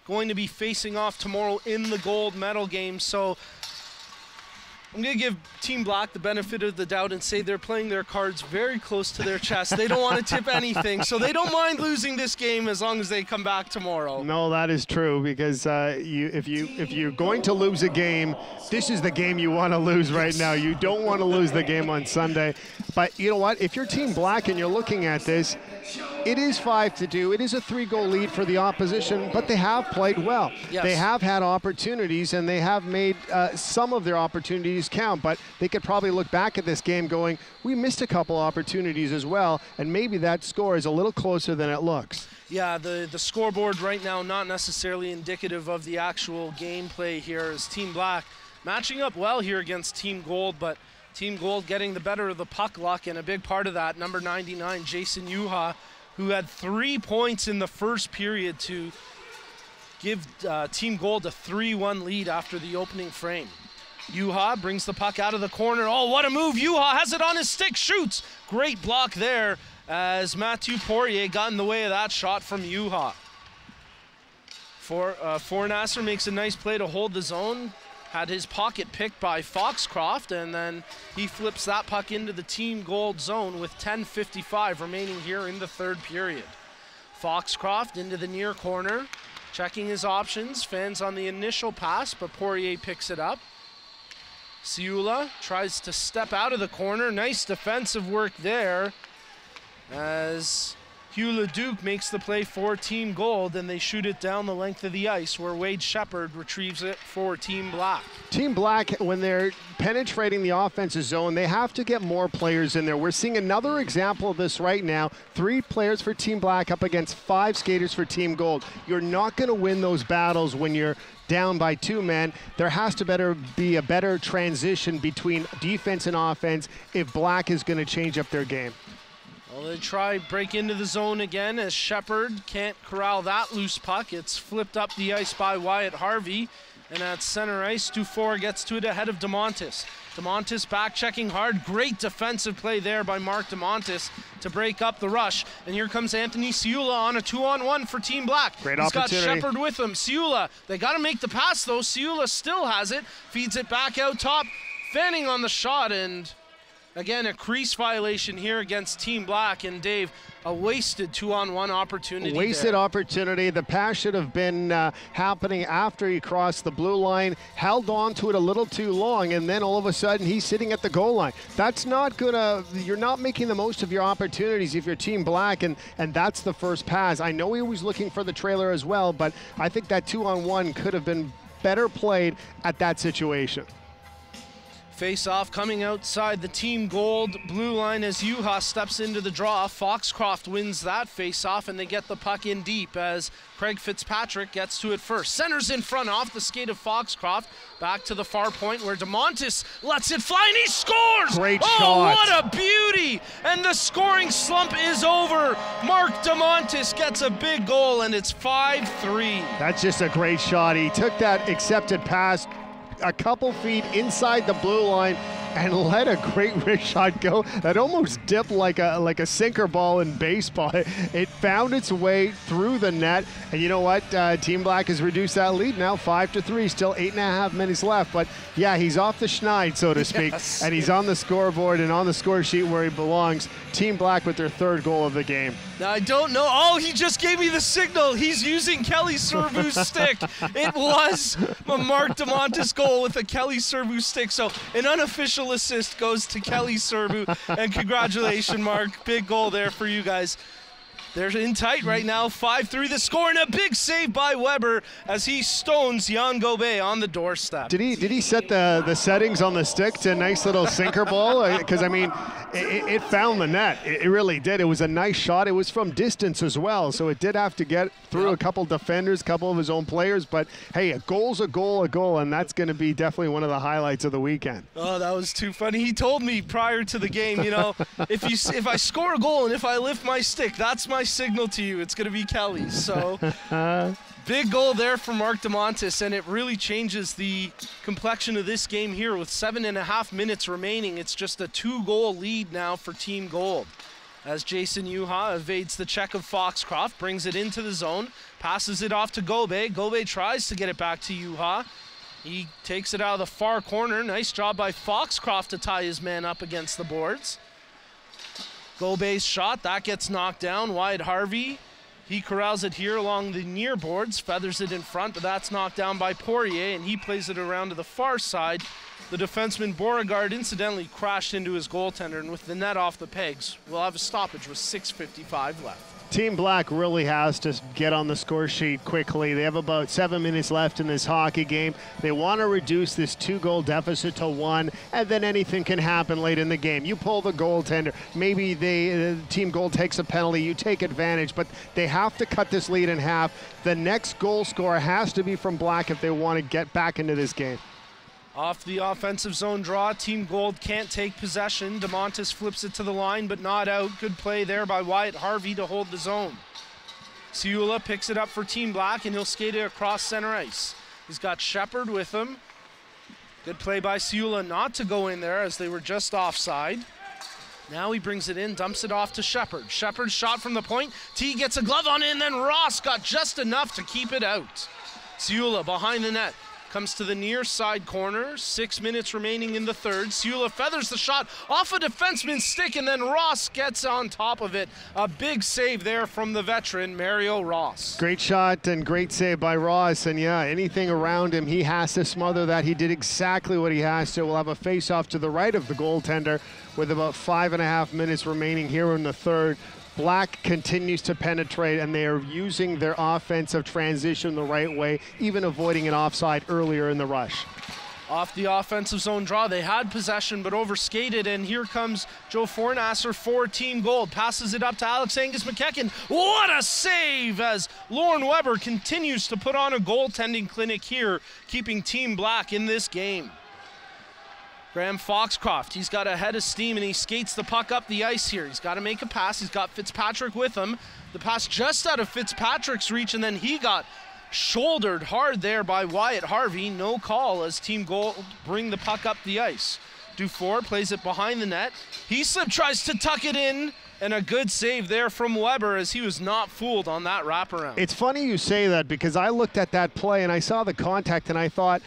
going to be facing off tomorrow in the gold medal game. So I'm going to give Team Black the benefit of the doubt and say they're playing their cards very close to their chest. They don't want to tip anything, so they don't mind losing this game as long as they come back tomorrow. No, that is true, because if you're going to lose a game, this is the game you want to lose right now. You don't want to lose the game on Sunday. But you know what? If you're Team Black and you're looking at this, it is 5-2. It is a 3-goal lead for the opposition, but they have played well. Yes. They have had opportunities, and they have made some of their opportunities count, but they could probably look back at this game going, we missed a couple opportunities as well, and maybe that score is a little closer than it looks. Yeah, the scoreboard right now not necessarily indicative of the actual gameplay here, as Team Black matching up well here against Team Gold, but Team Gold getting the better of the puck luck, and a big part of that, number 99, Jason Yuha, who had 3 points in the first period to give Team Gold a 3-1 lead after the opening frame. Yuha brings the puck out of the corner. Oh, what a move. Yuha has it on his stick, shoots. Great block there as Mathieu Poirier got in the way of that shot from Yuha. Fornasser makes a nice play to hold the zone. had his pocket picked by Foxcroft, and then he flips that puck into the team gold zone with 10:55 remaining here in the third period. Foxcroft into the near corner, checking his options, fans on the initial pass, but Poirier picks it up. Ciula tries to step out of the corner. Nice defensive work there as Hugh Leduc makes the play for Team Gold, and they shoot it down the length of the ice where Wade Shepard retrieves it for Team Black. Team Black, when they're penetrating the offensive zone, they have to get more players in there. We're seeing another example of this right now. 3 players for Team Black up against 5 skaters for Team Gold. You're not going to win those battles when you're down by 2 men. There has to be a better transition between defense and offense if Black is going to change up their game. Well, they try break into the zone again as Shepard can't corral that loose puck. It's flipped up the ice by Wyatt Harvey, and at center ice, Dufour gets to it ahead of DeMontis. DeMontis back checking hard. Great defensive play there by Mark DeMontis to break up the rush. And here comes Anthony Ciula on a 2-on-1 for Team Black. Great He's opportunity. got Shepard with him. Ciula, they got to make the pass though. Ciula still has it, feeds it back out top. Fanning on the shot, and again, a crease violation here against Team Black, and Dave, a wasted 2-on-1 opportunity. Wasted opportunity. The pass should have been happening after he crossed the blue line, held on to it a little too long, and then all of a sudden he's sitting at the goal line. That's not gonna, you're not making the most of your opportunities if you're Team Black, and that's the first pass. I know he was looking for the trailer as well, but I think that 2-on-1 could have been better played at that situation. Face-off coming outside the Team Gold blue line as Juha steps into the draw. Foxcroft wins that face-off, and they get the puck in deep as Craig Fitzpatrick gets to it first. Centers in front off the skate of Foxcroft. Back to the far point where DeMontis lets it fly, and he scores! Great shot! Oh, what a beauty! And the scoring slump is over. Mark DeMontis gets a big goal, and it's 5-3. That's just a great shot. He took that accepted pass a couple feet inside the blue line and let a great wrist shot go that almost dipped like a sinker ball in baseball. It found its way through the net, and you know what? Team Black has reduced that lead now 5-3. Still 8.5 minutes left, but yeah, he's off the schneid, so to speak, yes. And he's on the scoreboard and on the score sheet where he belongs. Team Black with their 3rd goal of the game. Now, I don't know. Oh, he just gave me the signal. He's using Kelly Servu's stick. It was a Mark DeMontis goal with a Kelly Servu stick. So an unofficial assist goes to Kelly Servu. And congratulations, Mark. Big goal there for you guys. They're in tight right now, 5-3 the score, and a big save by Weber as he stones Jan Gobet on the doorstep. Did he set the settings on the stick to a nice little sinker ball? Because, I mean, it found the net. It really did. It was a nice shot. It was from distance as well, so it did have to get through a couple defenders, a couple of his own players. But, hey, a goal's a goal, and that's going to be definitely one of the highlights of the weekend. Oh, that was too funny. He told me prior to the game, you know, if I score a goal and if I lift my stick, that's my signal to you. It's going to be Kelly. So big goal there for Mark DeMontis, and it really changes the complexion of this game here with 7.5 minutes remaining. It's just a 2-goal lead now for Team Gold as Jason Juha evades the check of Foxcroft, brings it into the zone, passes it off to Gobet. Gobet tries to get it back to Juha. He takes it out of the far corner. Nice job by Foxcroft to tie his man up against the boards. Gobet's shot, that gets knocked down. Wyatt Harvey, he corrals it here along the near boards, feathers it in front, but that's knocked down by Poirier, and he plays it around to the far side. The defenseman Beauregard incidentally crashed into his goaltender, and with the net off the pegs, we'll have a stoppage with 6:55 left. Team Black really has to get on the score sheet quickly. They have about 7 minutes left in this hockey game. They want to reduce this 2-goal deficit to 1, and then anything can happen late in the game. You pull the goaltender, maybe Team Gold takes a penalty, you take advantage, but they have to cut this lead in half. The next goal scorer has to be from Black if they want to get back into this game. Off the offensive zone draw, Team Gold can't take possession. DeMontis flips it to the line, but not out. Good play there by Wyatt Harvey to hold the zone. Ciula picks it up for Team Black, and he'll skate it across center ice. He's got Shepard with him. Good play by Ciula not to go in there as they were just offside. Now he brings it in, dumps it off to Shepard. Shepard's shot from the point. T gets a glove on it, and then Ross got just enough to keep it out. Ciula behind the net. Comes to the near side corner. 6 minutes remaining in the third. Ciula feathers the shot off a defenseman's stick, and then Ross gets on top of it. A big save there from the veteran, Mario Ross. Great shot and great save by Ross. And yeah, anything around him, he has to smother that. He did exactly what he has to. We'll have a face-off to the right of the goaltender with about 5.5 minutes remaining here in the third. Black continues to penetrate, and they are using their offensive transition the right way, even avoiding an offside earlier in the rush. Off the offensive zone draw, they had possession but overskated, and here comes Joe Fornasser for Team Gold. Passes it up to Alex Angus McEachern. What a save as Lauren Weber continues to put on a goaltending clinic here, keeping Team Black in this game. Graham Foxcroft, he's got a head of steam and he skates the puck up the ice here. He's got to make a pass. He's got Fitzpatrick with him. The pass just out of Fitzpatrick's reach, and then he got shouldered hard there by Wyatt Harvey. No call as Team Gold bring the puck up the ice. Dufour plays it behind the net. He tries to tuck it in, and a good save there from Weber as he was not fooled on that wraparound. It's funny you say that, because I looked at that play and I saw the contact and I thought,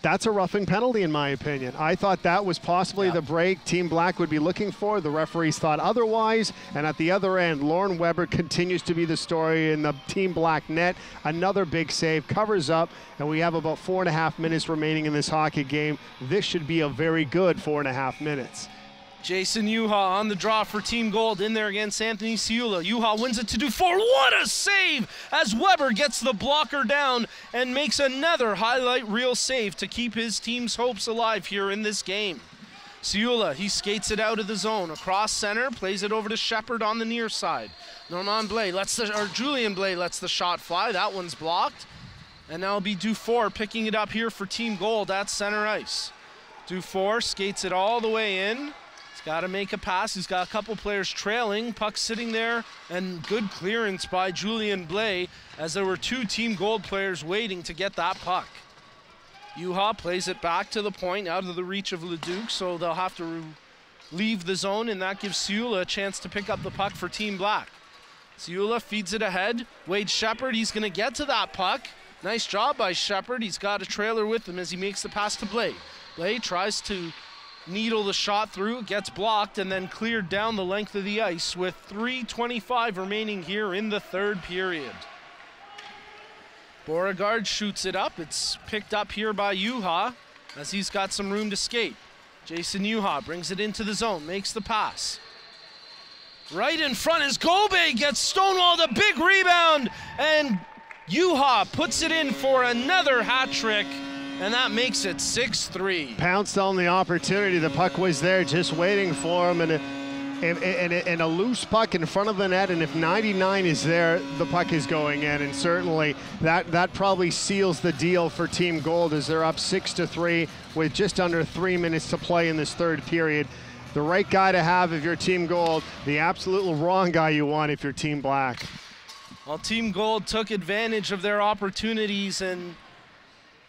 that's a roughing penalty in my opinion. I thought that was possibly the break Team Black would be looking for. The referees thought otherwise. And at the other end, Lauren Weber continues to be the story in the Team Black net. Another big save, covers up, and we have about 4.5 minutes remaining in this hockey game. This should be a very good 4.5 minutes. Jason Yuha on the draw for Team Gold, in there against Anthony Ciula. Yuha wins it to Dufour. What a save as Weber gets the blocker down and makes another highlight reel save to keep his team's hopes alive here in this game. Ciula, he skates it out of the zone. Across center, plays it over to Shepard on the near side. Julian Blais lets the shot fly. That one's blocked. And now it'll be Dufour picking it up here for Team Gold at center ice. Dufour skates it all the way in. Got to make a pass. He's got a couple players trailing. Puck sitting there, and good clearance by Julian Blais as there were two Team Gold players waiting to get that puck. Yuha plays it back to the point, out of the reach of Leduc, so they'll have to leave the zone, and that gives Ciula a chance to pick up the puck for Team Black. Ciula feeds it ahead. Wade Shepard, he's going to get to that puck. Nice job by Shepard. He's got a trailer with him as he makes the pass to Blais. Blais tries to needle the shot through, gets blocked, and then cleared down the length of the ice with 3:25 remaining here in the third period. Beauregard shoots it up. It's picked up here by Yuha as he's got some room to skate. Jason Yuha brings it into the zone, makes the pass. Right in front is Gobe, gets stonewalled, a big rebound, and Yuha puts it in for another hat trick. And that makes it 6-3. Pounced on the opportunity. The puck was there just waiting for him. And a loose puck in front of the net. And if 99 is there, the puck is going in. And certainly that probably seals the deal for Team Gold as they're up 6-3 with just under 3 minutes to play in this third period. The right guy to have if you're Team Gold. The absolute wrong guy you want if you're Team Black. Well, Team Gold took advantage of their opportunities, and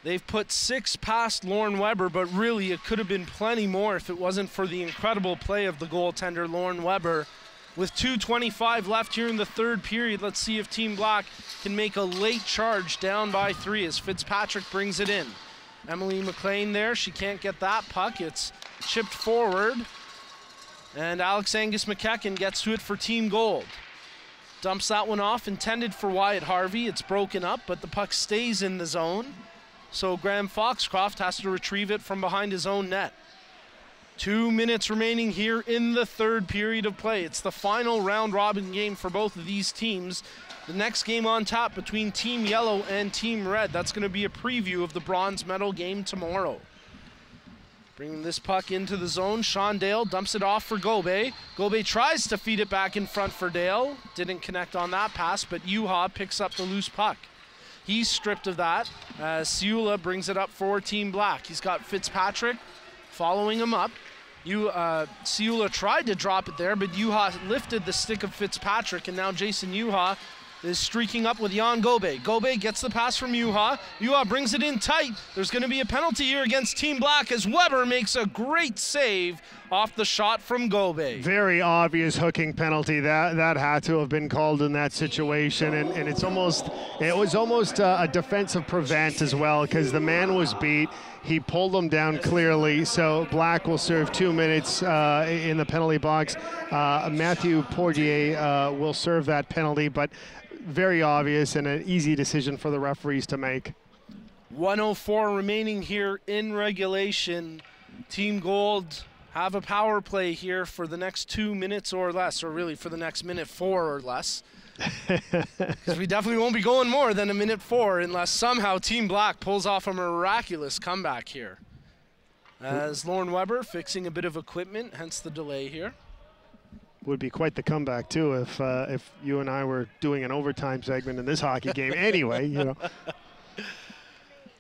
they've put 6 past Lauren Weber, but really it could have been plenty more if it wasn't for the incredible play of the goaltender, Lauren Weber. With 2:25 left here in the third period, let's see if Team Black can make a late charge down by 3 as Fitzpatrick brings it in. Emily McLean there, she can't get that puck. It's chipped forward, and Alex Angus McEachern gets to it for Team Gold. Dumps that one off, intended for Wyatt Harvey. It's broken up, but the puck stays in the zone. So Graham Foxcroft has to retrieve it from behind his own net. 2 minutes remaining here in the third period of play. It's the final round-robin game for both of these teams. The next game on tap between Team Yellow and Team Red. That's going to be a preview of the bronze medal game tomorrow. Bringing this puck into the zone, Sean Dale dumps it off for Gobe. Gobe tries to feed it back in front for Dale. Didn't connect on that pass, but Yuha picks up the loose puck. He's stripped of that as Ciula brings it up for Team Black. He's got Fitzpatrick following him up. Ciula tried to drop it there, but Yuha lifted the stick of Fitzpatrick, and now Jason Yuha is streaking up with Jan Gobe. Gobe gets the pass from Juha. Juha brings it in tight. There's going to be a penalty here against Team Black as Weber makes a great save off the shot from Gobe. Very obvious hooking penalty. That had to have been called in that situation, and it was almost a defensive prevent as well, because the man was beat. He pulled him down clearly, so Black will serve 2 minutes in the penalty box. Matthew Portier will serve that penalty, but very obvious and an easy decision for the referees to make. 1:04 remaining here in regulation. Team Gold have a power play here for the next 2 minutes or less, or really for the next minute 4 or less. Because we definitely won't be going more than a minute 4 unless somehow Team Black pulls off a miraculous comeback here. As Lauren Weber fixing a bit of equipment, hence the delay here. Would be quite the comeback too if you and I were doing an overtime segment in this hockey game. Anyway, you know.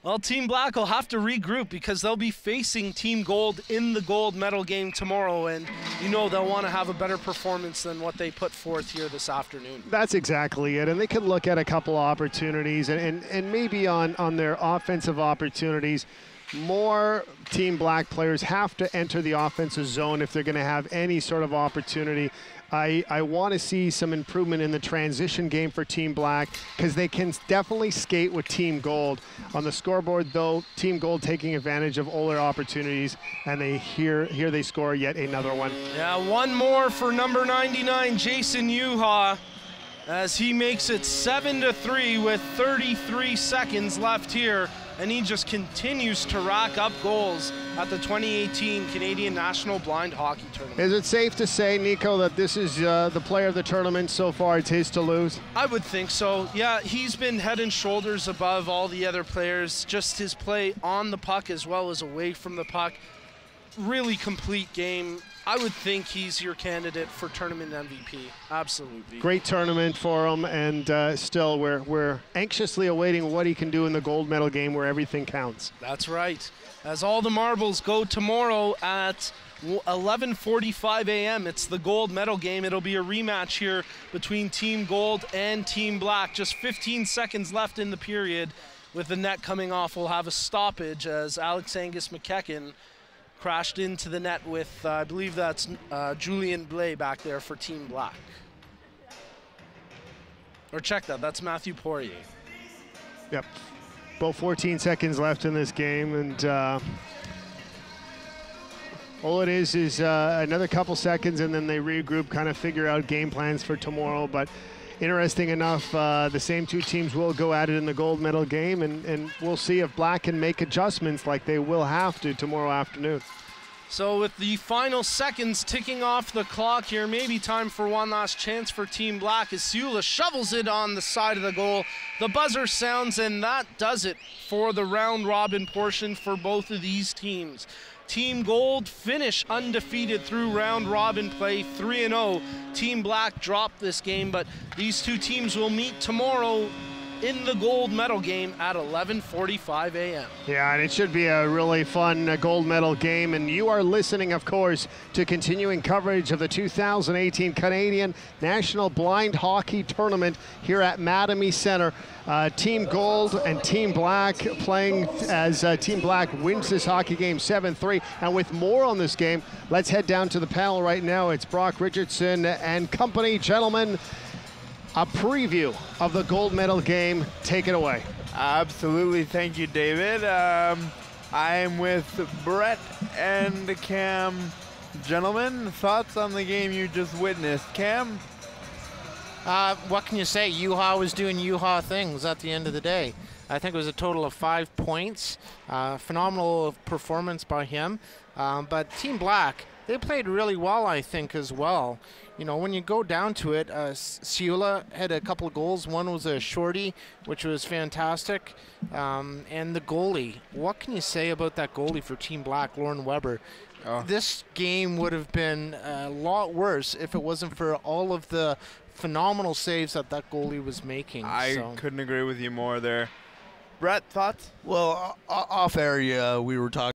Well, Team Black will have to regroup because they'll be facing Team Gold in the gold medal game tomorrow, and you know they'll want to have a better performance than what they put forth here this afternoon. That's exactly it, and they could look at a couple opportunities and maybe on their offensive opportunities, more Team Black players have to enter the offensive zone if they're going to have any sort of opportunity. I want to see some improvement in the transition game for Team Black because they can definitely skate with Team Gold. On the scoreboard, though, Team Gold taking advantage of all their opportunities, and here they score yet another one. Yeah, one more for number 99, Jason Juha, as he makes it 7-3 with 33 seconds left here. And he just continues to rack up goals at the 2018 Canadian National Blind Hockey Tournament. Is it safe to say, Nico, that this is the player of the tournament so far? It's his to lose? I would think so. Yeah, he's been head and shoulders above all the other players. Just his play on the puck as well as away from the puck. Really complete game. I would think he's your candidate for tournament MVP. Absolutely. Great tournament for him, and still we're anxiously awaiting what he can do in the gold medal game where everything counts. That's right. As all the marbles go tomorrow at 11:45 a.m. It's the gold medal game. It'll be a rematch here between Team Gold and Team Black. Just 15 seconds left in the period. With the net coming off, we'll have a stoppage as Alex Angus McKecken crashed into the net with, I believe that's Julian Blais back there for Team Black. Or check that, that's Matthew Poirier. Yep, about 14 seconds left in this game, and all it is another couple seconds, and then they regroup, kind of figure out game plans for tomorrow. But interesting enough, the same two teams will go at it in the gold medal game, and we'll see if Black can make adjustments like they will have to tomorrow afternoon. So with the final seconds ticking off the clock here, maybe time for one last chance for Team Black as Siula shovels it on the side of the goal. The buzzer sounds, and that does it for the round robin portion for both of these teams. Team Gold finish undefeated through round robin play, 3-0. Team Black dropped this game, but these two teams will meet tomorrow in the gold medal game at 11:45 a.m. Yeah, and it should be a really fun gold medal game. And you are listening, of course, to continuing coverage of the 2018 Canadian National Blind Hockey Tournament here at Mattamy Center. Team Gold and Team Black playing as Team Black wins this hockey game 7-3. And with more on this game, let's head down to the panel right now. It's Brock Richardson and company. Gentlemen, a preview of the gold medal game. Take it away. Absolutely. Thank you, David. I'm with Brett and Cam. Gentlemen, thoughts on the game you just witnessed? Cam? What can you say? Juha was doing Juha things at the end of the day. I think it was a total of 5 points. Phenomenal performance by him. But Team Black, they played really well, I think, as well. You know, when you go down to it, Siula had a couple of goals. One was a shorty, which was fantastic. And the goalie, what can you say about that goalie for Team Black, Lauren Weber? This game would have been a lot worse if it wasn't for all of the phenomenal saves that goalie was making. I couldn't agree with you more there. Brett, thoughts? Well, off area, we were talking